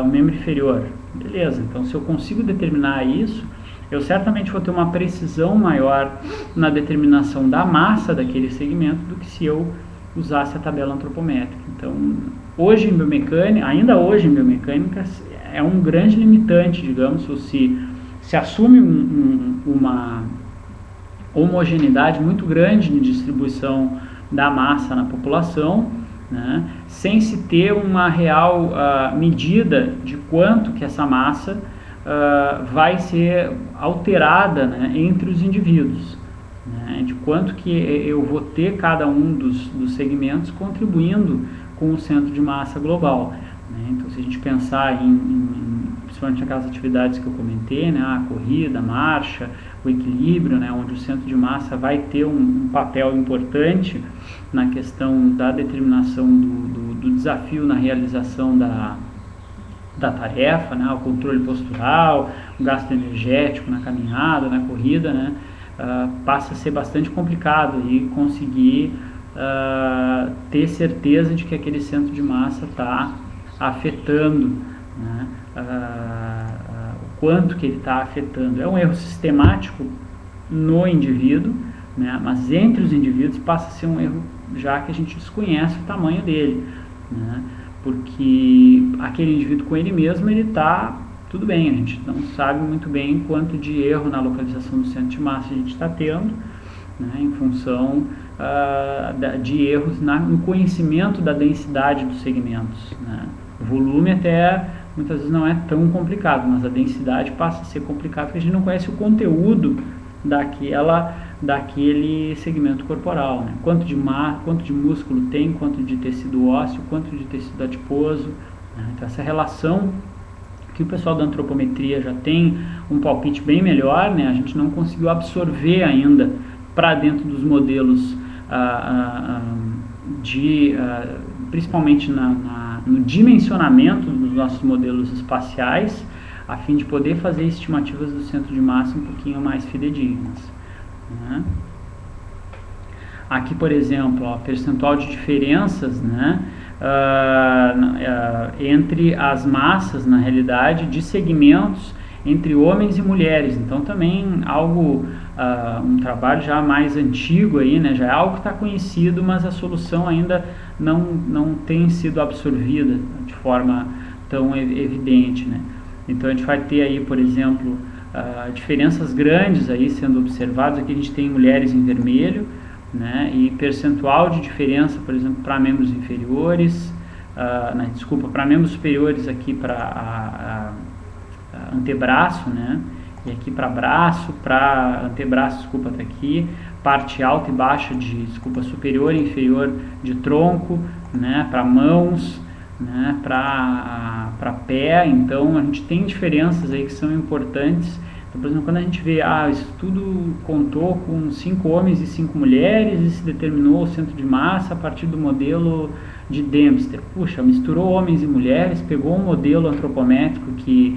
o membro inferior, beleza, então se eu consigo determinar isso, eu certamente vou ter uma precisão maior na determinação da massa daquele segmento do que se eu usasse a tabela antropométrica. Então, ainda hoje em biomecânica, é um grande limitante, digamos, se assume uma homogeneidade muito grande de distribuição da massa na população, né, sem se ter uma real medida de quanto que essa massa vai ser alterada, né, entre os indivíduos, né, de quanto que eu vou ter cada um dos segmentos contribuindo com o centro de massa global, né. Então, se a gente pensar principalmente aquelas atividades que eu comentei, né, a corrida, a marcha, o equilíbrio, né, onde o centro de massa vai ter um papel importante na questão da determinação do desafio na realização da tarefa, né, o controle postural, o gasto energético na caminhada, na corrida, né, passa a ser bastante complicado e conseguir ter certeza de que aquele centro de massa está afetando, né, o quanto que ele está afetando. É um erro sistemático no indivíduo, né, mas entre os indivíduos passa a ser um erro já que a gente desconhece o tamanho dele, né, porque aquele indivíduo com ele mesmo, ele está tudo bem, a gente não sabe muito bem quanto de erro na localização do centro de massa a gente está tendo, né, em função de erros no conhecimento da densidade dos segmentos, né. O volume até muitas vezes não é tão complicado, mas a densidade passa a ser complicado porque a gente não conhece o conteúdo daquele segmento corporal, né? Quanto de músculo tem, quanto de tecido ósseo, quanto de tecido adiposo, né? Então essa relação que o pessoal da antropometria já tem um palpite bem melhor, né? A gente não conseguiu absorver ainda para dentro dos modelos principalmente no dimensionamento dos nossos modelos espaciais, a fim de poder fazer estimativas do centro de massa um pouquinho mais fidedignas, né? Aqui, por exemplo, percentual de diferenças, né, entre as massas, na realidade, de segmentos entre homens e mulheres. Então, também um trabalho já mais antigo, aí, né, já é algo que está conhecido, mas a solução ainda não tem sido absorvida de forma tão evidente, né? Então, a gente vai ter aí, por exemplo, diferenças grandes aí sendo observadas. Aqui a gente tem mulheres em vermelho, né, e percentual de diferença, por exemplo, para membros inferiores, para membros superiores aqui para antebraço, né, e aqui para braço, para antebraço, desculpa, tá aqui, parte alta e baixa superior e inferior de tronco, né, para mãos, né, para pé. Então a gente tem diferenças aí que são importantes. Então, por exemplo, quando a gente vê, o estudo contou com 5 homens e 5 mulheres e se determinou o centro de massa a partir do modelo de Dempster. Puxa, misturou homens e mulheres, pegou um modelo antropométrico que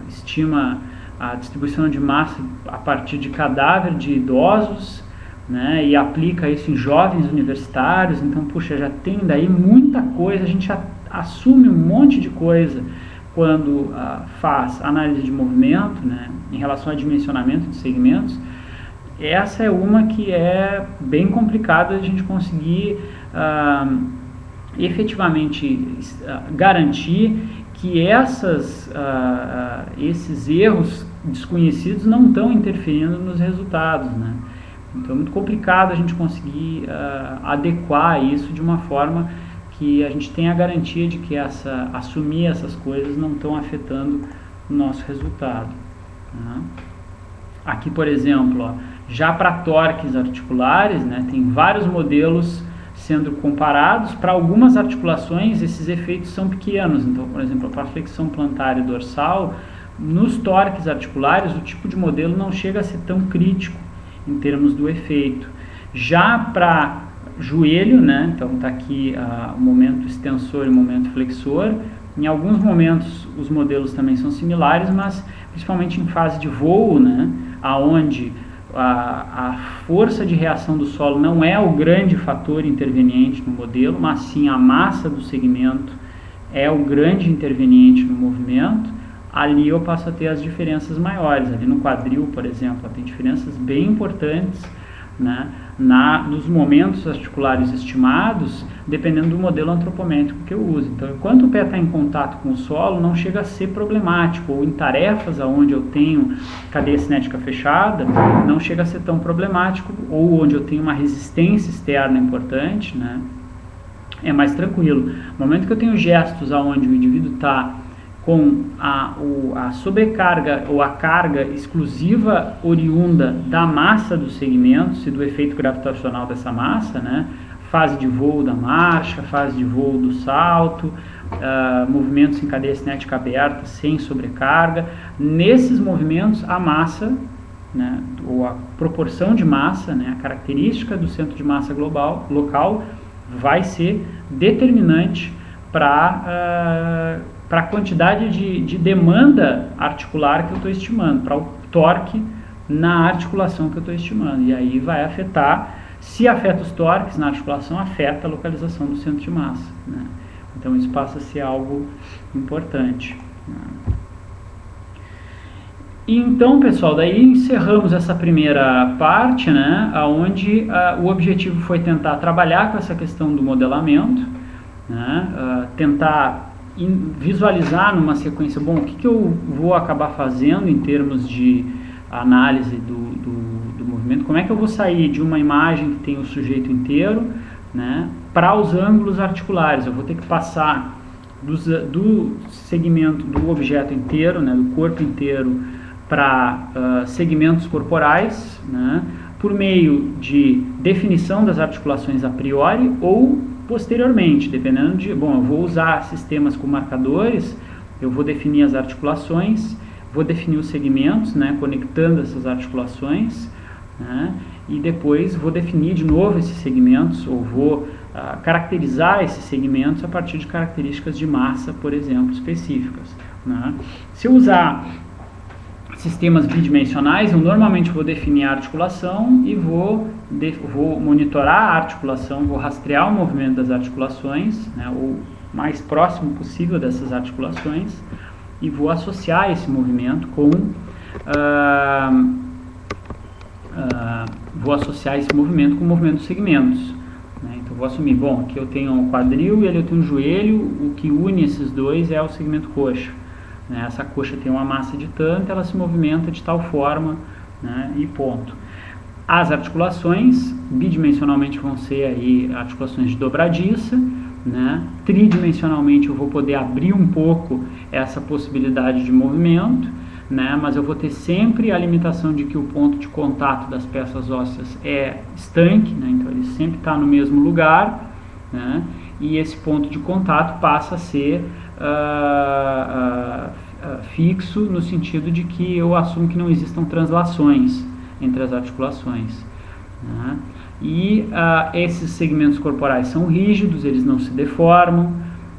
estima a distribuição de massa a partir de cadáver de idosos, né, e aplica isso em jovens universitários. Então, puxa, já tem daí muita coisa, a gente já assume um monte de coisa quando faz análise de movimento, né, em relação ao dimensionamento de segmentos. Essa é uma que é bem complicada de a gente conseguir efetivamente garantir que esses erros desconhecidos não estão interferindo nos resultados, né? Então é muito complicado a gente conseguir adequar isso de uma forma que a gente tenha a garantia de que assumir essas coisas não estão afetando o nosso resultado, né? Aqui, por exemplo, já para torques articulares, né, tem vários modelos sendo comparados. Para algumas articulações esses efeitos são pequenos. Então, por exemplo, para a flexão plantar e dorsal, nos torques articulares o tipo de modelo não chega a ser tão crítico em termos do efeito. Já para joelho, né, então está aqui o momento extensor e o momento flexor. Em alguns momentos os modelos também são similares, mas principalmente em fase de voo, né, aonde a força de reação do solo não é o grande fator interveniente no modelo, mas sim a massa do segmento é o grande interveniente no movimento. Ali eu passo a ter as diferenças maiores. Ali no quadril, por exemplo, tem diferenças bem importantes, né, nos momentos articulares estimados, dependendo do modelo antropométrico que eu uso. Então, enquanto o pé está em contato com o solo, não chega a ser problemático, ou em tarefas onde eu tenho cadeia cinética fechada, não chega a ser tão problemático, ou onde eu tenho uma resistência externa importante, né, é mais tranquilo. No momento que eu tenho gestos onde o indivíduo está com a sobrecarga ou a carga exclusiva oriunda da massa dos segmentos e do efeito gravitacional dessa massa, né? Fase de voo da marcha, fase de voo do salto, movimentos em cadeia cinética aberta sem sobrecarga. Nesses movimentos a massa, né, ou a proporção de massa, né, a característica do centro de massa global, local, vai ser determinante para a quantidade de demanda articular que eu estou estimando, para o torque na articulação que eu estou estimando. E aí vai afetar, se afeta os torques na articulação, afeta a localização do centro de massa, né? Então isso passa a ser algo importante, né? Então, pessoal, daí encerramos essa primeira parte, né, onde o objetivo foi tentar trabalhar com essa questão do modelamento, né, tentar visualizar numa sequência, bom, o que eu vou acabar fazendo em termos de análise do movimento, como é que eu vou sair de uma imagem que tem o sujeito inteiro, né, para os ângulos articulares. Eu vou ter que passar do segmento do objeto inteiro, né, do corpo inteiro, para segmentos corporais, né, por meio de definição das articulações a priori ou posteriormente, dependendo de, bom, eu vou usar sistemas com marcadores, eu vou definir as articulações, vou definir os segmentos, né, conectando essas articulações, né, e depois vou definir de novo esses segmentos, ou vou caracterizar esses segmentos a partir de características de massa, por exemplo, específicas, né. Se eu usar sistemas bidimensionais, eu normalmente vou definir a articulação e vou monitorar a articulação, vou rastrear o movimento das articulações, né, o mais próximo possível dessas articulações, e vou associar esse movimento com o movimento dos segmentos, né. Então vou assumir, bom, aqui eu tenho um quadril e ali eu tenho um joelho, o que une esses dois é o segmento coxa. Essa coxa tem uma massa de tanto, ela se movimenta de tal forma, né, e ponto. As articulações, bidimensionalmente, vão ser aí articulações de dobradiça, né? Tridimensionalmente eu vou poder abrir um pouco essa possibilidade de movimento, né, mas eu vou ter sempre a limitação de que o ponto de contato das peças ósseas é estanque, né, então ele sempre está no mesmo lugar, né, e esse ponto de contato passa a ser fixo, no sentido de que eu assumo que não existam translações entre as articulações, né? E esses segmentos corporais são rígidos, eles não se deformam,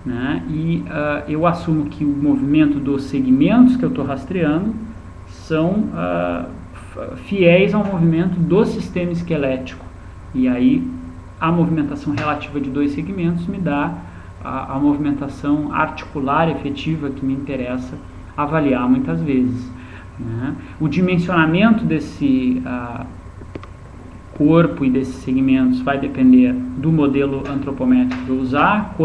né? E eu assumo que o movimento dos segmentos que eu estou rastreando são fiéis ao movimento do sistema esquelético. E aí a movimentação relativa de dois segmentos me dá a movimentação articular efetiva que me interessa avaliar muitas vezes, né? O dimensionamento desse corpo e desses segmentos vai depender do modelo antropométrico que eu usar,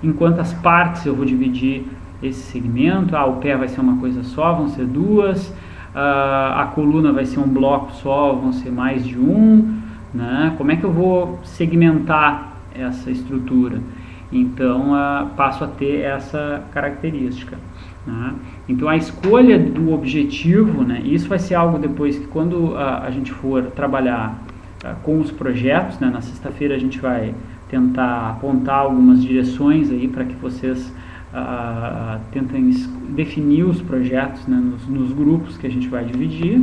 em quantas partes eu vou dividir esse segmento. O pé vai ser uma coisa só, vão ser duas, a coluna vai ser um bloco só, vão ser mais de um, né? Como é que eu vou segmentar essa estrutura? Então passo a ter essa característica, né? Então a escolha do objetivo, né, isso vai ser algo depois que quando a gente for trabalhar com os projetos, né, na sexta-feira a gente vai tentar apontar algumas direções aí para que vocês tentem definir os projetos, né, nos grupos que a gente vai dividir,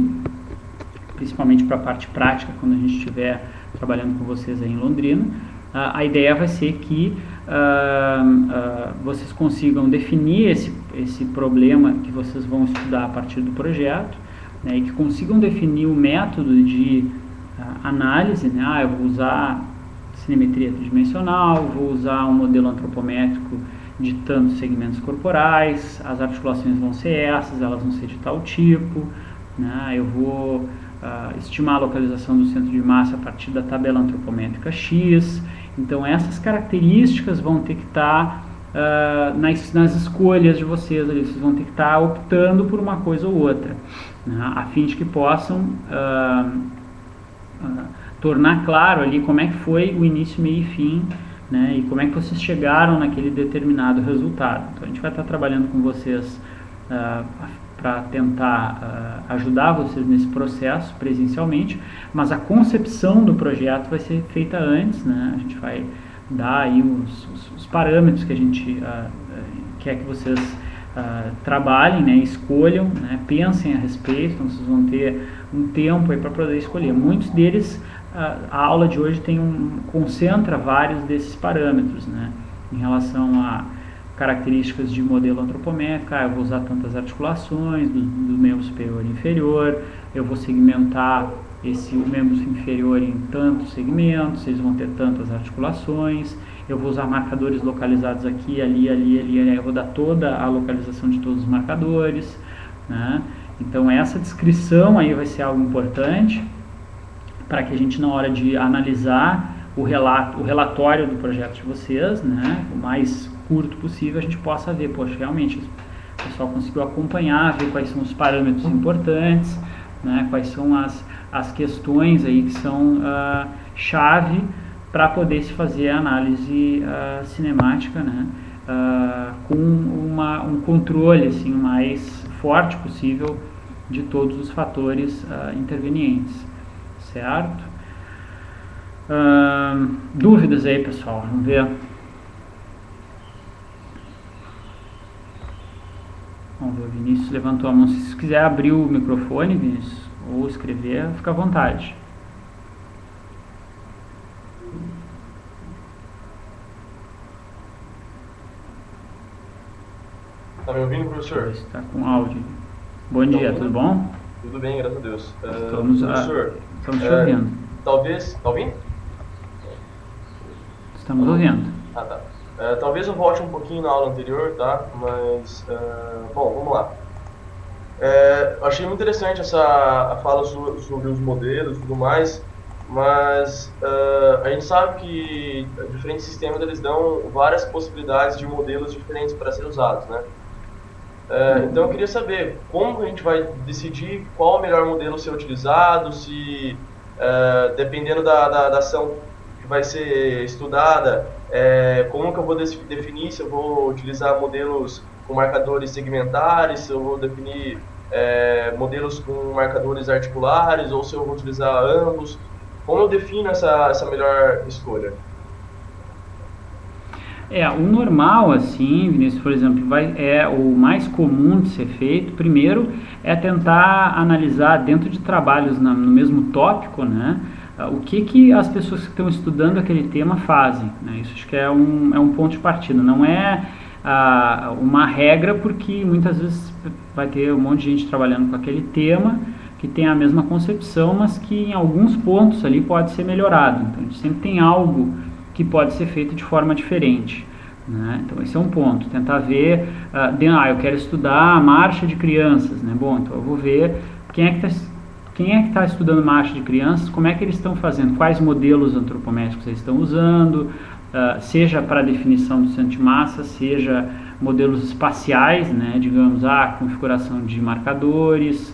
principalmente para a parte prática, quando a gente estiver trabalhando com vocês aí em Londrina. A ideia vai ser que vocês consigam definir esse problema que vocês vão estudar a partir do projeto, né, e que consigam definir o método de análise, né? Eu vou usar cinemetria tridimensional, vou usar um modelo antropométrico de tantos segmentos corporais, as articulações vão ser essas, elas vão ser de tal tipo, né? Eu vou estimar a localização do centro de massa a partir da tabela antropométrica X. Então essas características vão ter que estar nas escolhas de vocês ali, vocês vão ter que estar optando por uma coisa ou outra, né, a fim de que possam tornar claro ali como é que foi o início, meio e fim, né, e como é que vocês chegaram naquele determinado resultado. Então a gente vai estar trabalhando com vocês para tentar ajudar vocês nesse processo presencialmente, mas a concepção do projeto vai ser feita antes, né? A gente vai dar aí os parâmetros que a gente quer que vocês trabalhem, né? Escolham, né? Pensem a respeito, então vocês vão ter um tempo aí para poder escolher. Muitos deles, a aula de hoje concentra vários desses parâmetros, né? Em relação a características de modelo antropométrico, eu vou usar tantas articulações do membro superior e inferior, eu vou segmentar o membro inferior em tantos segmentos, eles vão ter tantas articulações, eu vou usar marcadores localizados aqui, ali, eu vou dar toda a localização de todos os marcadores, né? Então essa descrição aí vai ser algo importante para que a gente, na hora de analisar o relatório do projeto de vocês, né, o mais curto possível, a gente possa ver, poxa, realmente o pessoal conseguiu acompanhar, ver quais são os parâmetros importantes, né, quais são as questões aí que são chave para poder se fazer a análise cinemática, né, com um controle assim, o mais forte possível de todos os fatores intervenientes, certo? Dúvidas aí, pessoal? Vamos ver. Vamos ver, o Vinícius levantou a mão. Se quiser abrir o microfone, Vinícius, ou escrever, fica à vontade. Tá me ouvindo, professor? Está com áudio. Bom dia, tudo bom? Tudo bem, graças a Deus. Professor, estamos te ouvindo. Talvez... Tá ouvindo? Estamos ouvindo. Tá. Talvez eu volte um pouquinho na aula anterior, tá? Mas, bom, vamos lá. Achei muito interessante a fala sobre os modelos e tudo mais, mas a gente sabe que diferentes sistemas eles dão várias possibilidades de modelos diferentes para ser usados, né? Então eu queria saber como a gente vai decidir qual o melhor modelo ser utilizado, se dependendo da ação que vai ser estudada, como que eu vou definir se eu vou utilizar modelos com marcadores segmentares, se eu vou definir modelos com marcadores articulares, ou se eu vou utilizar ambos. Como eu defino essa melhor escolha? O normal, assim, Vinícius, por exemplo, é o mais comum de ser feito. Primeiro é tentar analisar dentro de trabalhos no mesmo tópico, né, o que as pessoas que estão estudando aquele tema fazem, né? Isso acho que é um ponto de partida. Não é uma regra, porque muitas vezes vai ter um monte de gente trabalhando com aquele tema que tem a mesma concepção, mas que em alguns pontos ali pode ser melhorado. Então a gente sempre tem algo que pode ser feito de forma diferente, né? Então esse é um ponto, tentar ver, eu quero estudar a marcha de crianças, né? Bom, então eu vou ver quem é que está estudando marcha de crianças, como é que eles estão fazendo, quais modelos antropométricos eles estão usando, seja para definição do centro de massa, seja modelos espaciais, né? Digamos, a configuração de marcadores,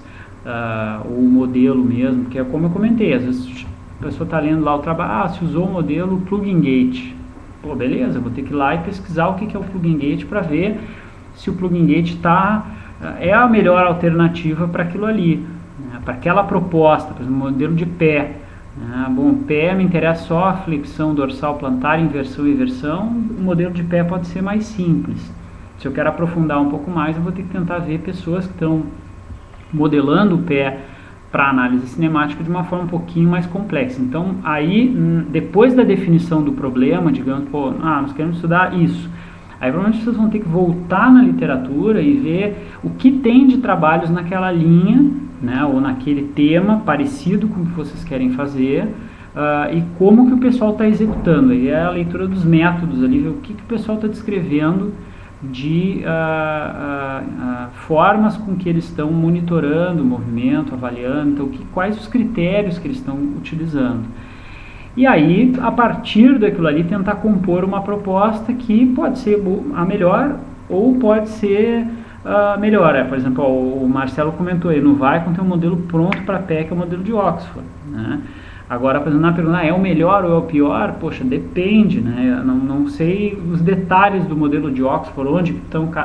o modelo mesmo, que é como eu comentei, às vezes a pessoa está lendo lá o trabalho, se usou o modelo plug-in gate. Pô, beleza, vou ter que ir lá e pesquisar o que é o plug-in gate para ver se o plug-in gate é a melhor alternativa para aquilo ali, né, para aquela proposta, por exemplo, modelo de pé. Bom, pé me interessa só a flexão dorsal plantar, inversão e eversão, o modelo de pé pode ser mais simples. Se eu quero aprofundar um pouco mais, eu vou ter que tentar ver pessoas que estão modelando o pé para análise cinemática de uma forma um pouquinho mais complexa. Então, aí, depois da definição do problema, digamos, nós queremos estudar isso. Aí, provavelmente, vocês vão ter que voltar na literatura e ver o que tem de trabalhos naquela linha, né, ou naquele tema parecido com o que vocês querem fazer, e como que o pessoal está executando. Aí é a leitura dos métodos ali, ver o que o pessoal está descrevendo de formas com que eles estão monitorando o movimento, avaliando, então quais os critérios que eles estão utilizando. E aí, a partir daquilo ali, tentar compor uma proposta que pode ser a melhor ou pode ser melhor. Por exemplo, o Marcelo comentou aí, no Vicon tem um modelo pronto para pé, que é o modelo de Oxford, né? Agora, por exemplo, na pergunta, é o melhor ou é o pior? Poxa, depende, né? Eu não sei os detalhes do modelo de Oxford,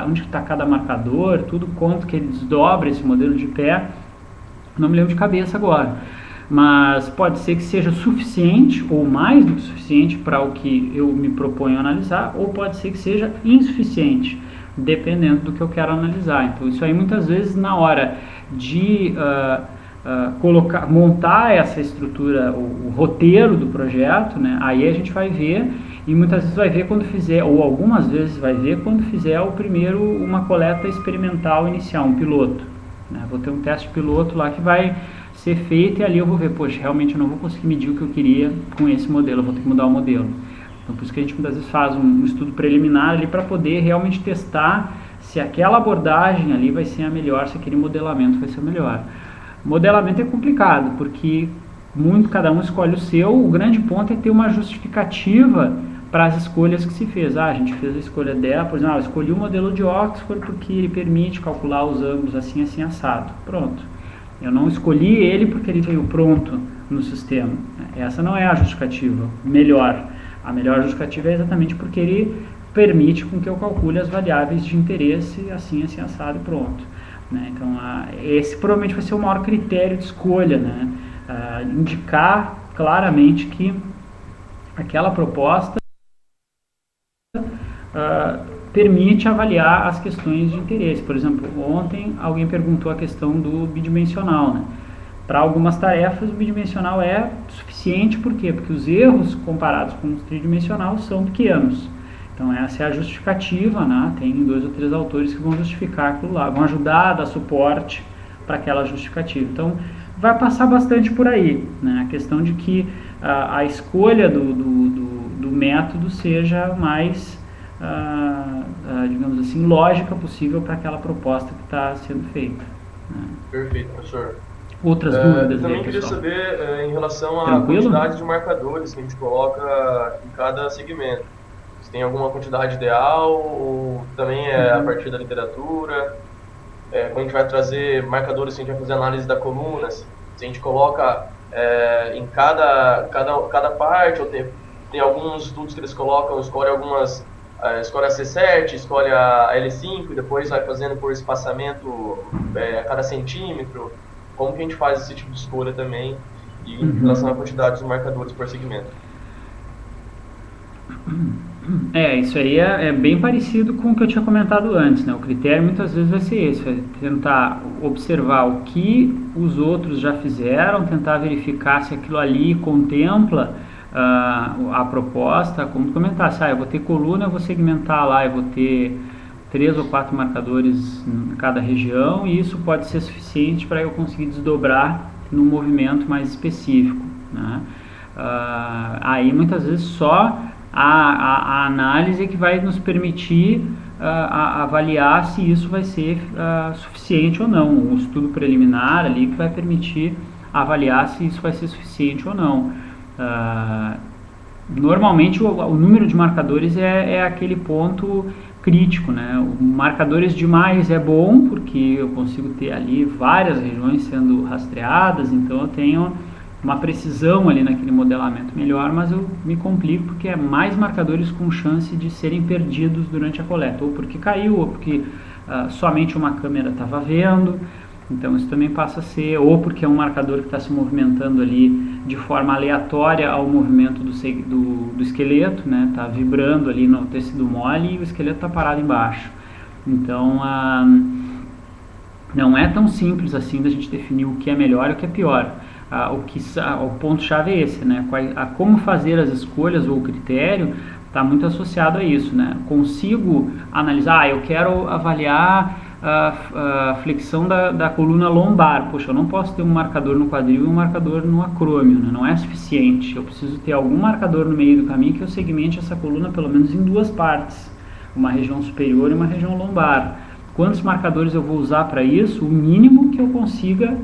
onde está cada marcador, tudo, quanto que ele desdobra esse modelo de pé, não me lembro de cabeça agora. Mas pode ser que seja suficiente, ou mais do que suficiente, para o que eu me proponho analisar, ou pode ser que seja insuficiente, dependendo do que eu quero analisar. Então, isso aí, muitas vezes, na hora de montar essa estrutura, o roteiro do projeto, né? Aí a gente vai ver, e muitas vezes vai ver quando fizer, ou algumas vezes vai ver quando fizer uma coleta experimental inicial, um piloto, né? Vou ter um teste piloto lá que vai ser feito, e ali eu vou ver, poxa, realmente eu não vou conseguir medir o que eu queria com esse modelo, eu vou ter que mudar o modelo. Então, por isso que a gente muitas vezes faz um estudo preliminar ali para poder realmente testar se aquela abordagem ali vai ser a melhor, se aquele modelamento vai ser o melhor. Modelamento é complicado, porque cada um escolhe o seu. O grande ponto é ter uma justificativa para as escolhas que se fez. A gente fez a escolha dela, por exemplo, eu escolhi o modelo de Oxford porque ele permite calcular os ângulos assim, assim, assado. Pronto. Eu não escolhi ele porque ele veio pronto no sistema. Essa não é a justificativa melhor. A melhor justificativa é exatamente porque ele permite com que eu calcule as variáveis de interesse assim, assim, assado e pronto. Então, esse provavelmente vai ser o maior critério de escolha, né? Indicar claramente que aquela proposta permite avaliar as questões de interesse. Por exemplo, ontem alguém perguntou a questão do bidimensional, né? Para algumas tarefas, o bidimensional é suficiente, por quê? Porque os erros comparados com o tridimensional são pequenos. Então, essa é a justificativa, né? Tem 2 ou 3 autores que vão justificar aquilo lá, vão ajudar a dar suporte para aquela justificativa. Então, vai passar bastante por aí, né? A questão de que a escolha do método seja mais, digamos assim, lógica possível para aquela proposta que está sendo feita, né? Perfeito, professor. Outras dúvidas aí, também queria pessoal? saber em relação à Tranquilo? quantidade de marcadores que a gente coloca em cada segmento. Se tem alguma quantidade ideal ou também é a partir da literatura? Quando a gente vai trazer marcadores, se a gente vai fazer análise da coluna, se a gente coloca em cada parte, ou tem alguns estudos que eles colocam, escolhe a C7, escolhe a L5 e depois vai fazendo por espaçamento a cada centímetro. Como que a gente faz esse tipo de escolha também em relação à quantidade de marcadores por segmento? Isso aí é bem parecido com o que eu tinha comentado antes, né? O critério muitas vezes vai ser esse, vai tentar observar o que os outros já fizeram, tentar verificar se aquilo ali contempla a proposta, como tu comentasse, eu vou ter coluna, eu vou segmentar lá, eu vou ter 3 ou 4 marcadores em cada região e isso pode ser suficiente para eu conseguir desdobrar num movimento mais específico, né? Aí muitas vezes só a análise que vai nos permitir avaliar se isso vai ser suficiente ou não. O estudo preliminar ali que vai permitir avaliar se isso vai ser suficiente ou não. Normalmente o número de marcadores é aquele ponto crítico, né? O marcadores demais é bom porque eu consigo ter ali várias regiões sendo rastreadas, então eu tenho uma precisão ali naquele modelamento melhor, mas eu me complico porque é mais marcadores com chance de serem perdidos durante a coleta, ou porque caiu, ou porque somente uma câmera estava vendo, então isso também passa a ser, ou porque é um marcador que está se movimentando ali de forma aleatória ao movimento do esqueleto, né? Está vibrando ali no tecido mole e o esqueleto está parado embaixo. Então não é tão simples assim da gente definir o que é melhor e o que é pior. O ponto-chave é esse, né? Como fazer as escolhas ou o critério está muito associado a isso, né? Consigo analisar, eu quero avaliar a flexão da coluna lombar. Poxa, eu não posso ter um marcador no quadril e um marcador no acrômio, né? Não é suficiente. Eu preciso ter algum marcador no meio do caminho que eu segmente essa coluna pelo menos em 2 partes, uma região superior e uma região lombar. Quantos marcadores eu vou usar para isso? O mínimo que eu consiga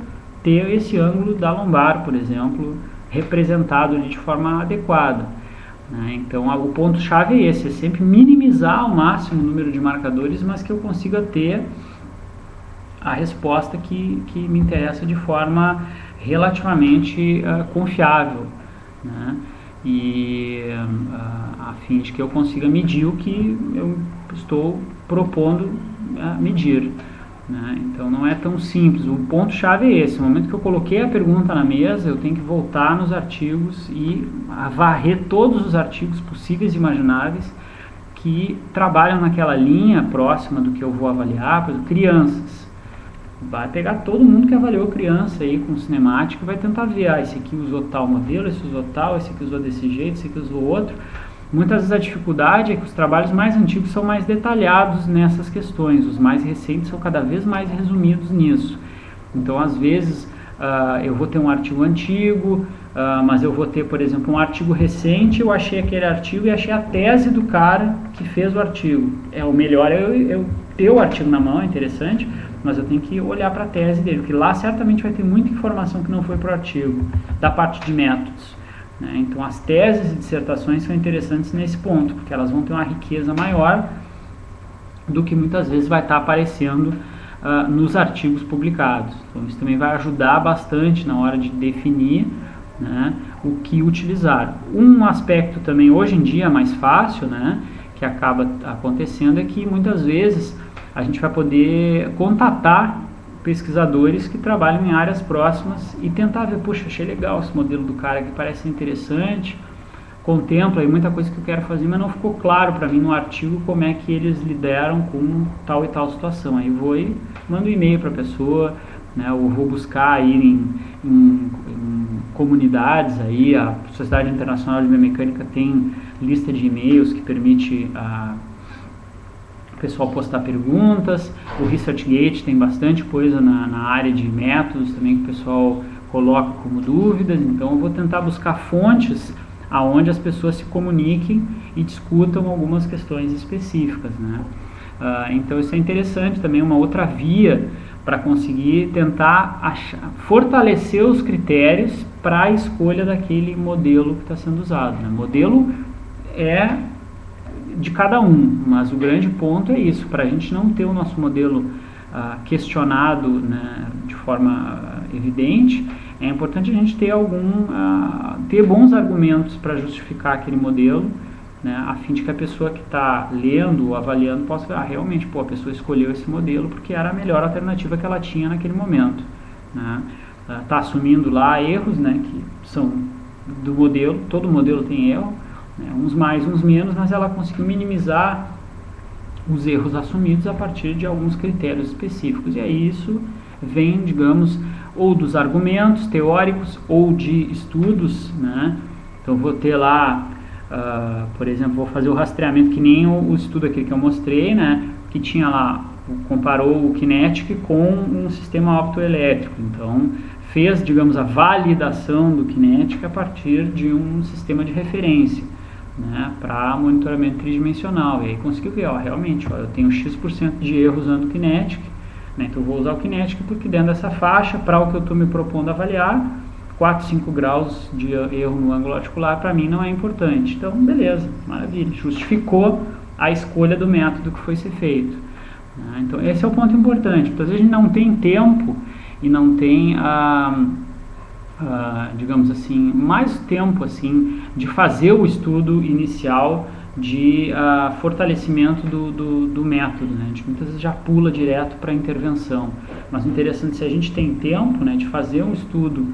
ter esse ângulo da lombar, por exemplo, representado de forma adequada, né? Então o ponto-chave é esse, é sempre minimizar ao máximo o número de marcadores, mas que eu consiga ter a resposta que me interessa de forma relativamente confiável, né? E a fim de que eu consiga medir o que eu estou propondo medir, né? Então não é tão simples. O ponto-chave é esse. No momento que eu coloquei a pergunta na mesa, eu tenho que voltar nos artigos e varrer todos os artigos possíveis e imagináveis que trabalham naquela linha próxima do que eu vou avaliar. Por exemplo, crianças. Vai pegar todo mundo que avaliou criança aí com cinemática e vai tentar ver, esse aqui usou tal modelo, esse usou tal, esse aqui usou desse jeito, esse aqui usou outro. Muitas vezes a dificuldade é que os trabalhos mais antigos são mais detalhados nessas questões, os mais recentes são cada vez mais resumidos nisso. Então, às vezes, eu vou ter um artigo antigo, mas eu vou ter, por exemplo, um artigo recente, eu achei aquele artigo e achei a tese do cara que fez o artigo. O melhor é eu ter o artigo na mão, é interessante, mas eu tenho que olhar para a tese dele, porque lá certamente vai ter muita informação que não foi para o artigo, da parte de métodos. Então as teses e dissertações são interessantes nesse ponto, porque elas vão ter uma riqueza maior do que muitas vezes vai estar aparecendo nos artigos publicados. Então isso também vai ajudar bastante na hora de definir, né, o que utilizar. Um aspecto também hoje em dia mais fácil, né, que acaba acontecendo é que muitas vezes a gente vai poder contatar pesquisadores que trabalham em áreas próximas e tentar ver, puxa, achei legal esse modelo do cara que parece interessante, contempla aí muita coisa que eu quero fazer, mas não ficou claro para mim no artigo como é que eles lidaram com tal e tal situação. Aí vou e mando um e-mail para a pessoa, né, ou vou buscar aí em comunidades aí, a Sociedade Internacional de Biomecânica tem lista de e-mails que permite o pessoal postar perguntas, o ResearchGate tem bastante coisa na área de métodos também que o pessoal coloca como dúvidas, então eu vou tentar buscar fontes aonde as pessoas se comuniquem e discutam algumas questões específicas, né? Então isso é interessante também, uma outra via para conseguir tentar fortalecer os critérios para a escolha daquele modelo que está sendo usado, né? Modelo é de cada um, mas o grande ponto é isso, para a gente não ter o nosso modelo questionado, né, de forma evidente, é importante a gente ter ter bons argumentos para justificar aquele modelo, né, a fim de que a pessoa que está lendo ou avaliando possa ver, realmente, a pessoa escolheu esse modelo porque era a melhor alternativa que ela tinha naquele momento, né? Está assumindo lá erros, né, que são do modelo, todo modelo tem erro, né? Uns mais, uns menos, mas ela conseguiu minimizar os erros assumidos a partir de alguns critérios específicos. E aí isso vem, digamos, ou dos argumentos teóricos ou de estudos, né? Então vou ter lá, por exemplo, vou fazer o rastreamento que nem o estudo aqui que eu mostrei, né? Que tinha lá, comparou o Kinetic com um sistema optoelétrico. Então fez, digamos, a validação do Kinetic a partir de um sistema de referência, né, para monitoramento tridimensional. E aí conseguiu ver, realmente, eu tenho X% de erro usando o Kinetic, né, então eu vou usar o Kinetic porque dentro dessa faixa, para o que eu estou me propondo avaliar, 4, 5 graus de erro no ângulo articular para mim não é importante. Então, beleza, maravilha, justificou a escolha do método que foi ser feito. Né? Então, esse é o ponto importante, porque às vezes a gente não tem tempo e não tem digamos assim, mais tempo assim, de fazer o estudo inicial de fortalecimento do método, né? A gente muitas vezes já pula direto para a intervenção, mas o interessante é se a gente tem tempo, né, de fazer um estudo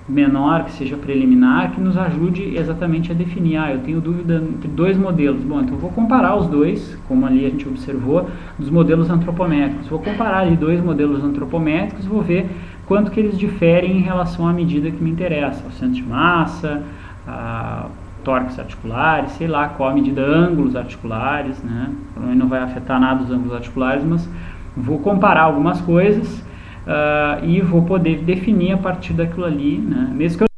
menor, que seja preliminar, que nos ajude exatamente a definir, eu tenho dúvida entre dois modelos, bom, então eu vou comparar os dois, como ali a gente observou, dos modelos antropométricos, vou comparar ali dois modelos antropométricos, vou ver quanto que eles diferem em relação à medida que me interessa, o centro de massa, torques articulares, sei lá, qual a medida ângulos articulares, né? Provavelmente não vai afetar nada os ângulos articulares, mas vou comparar algumas coisas e vou poder definir a partir daquilo ali, né? Mesmo que eu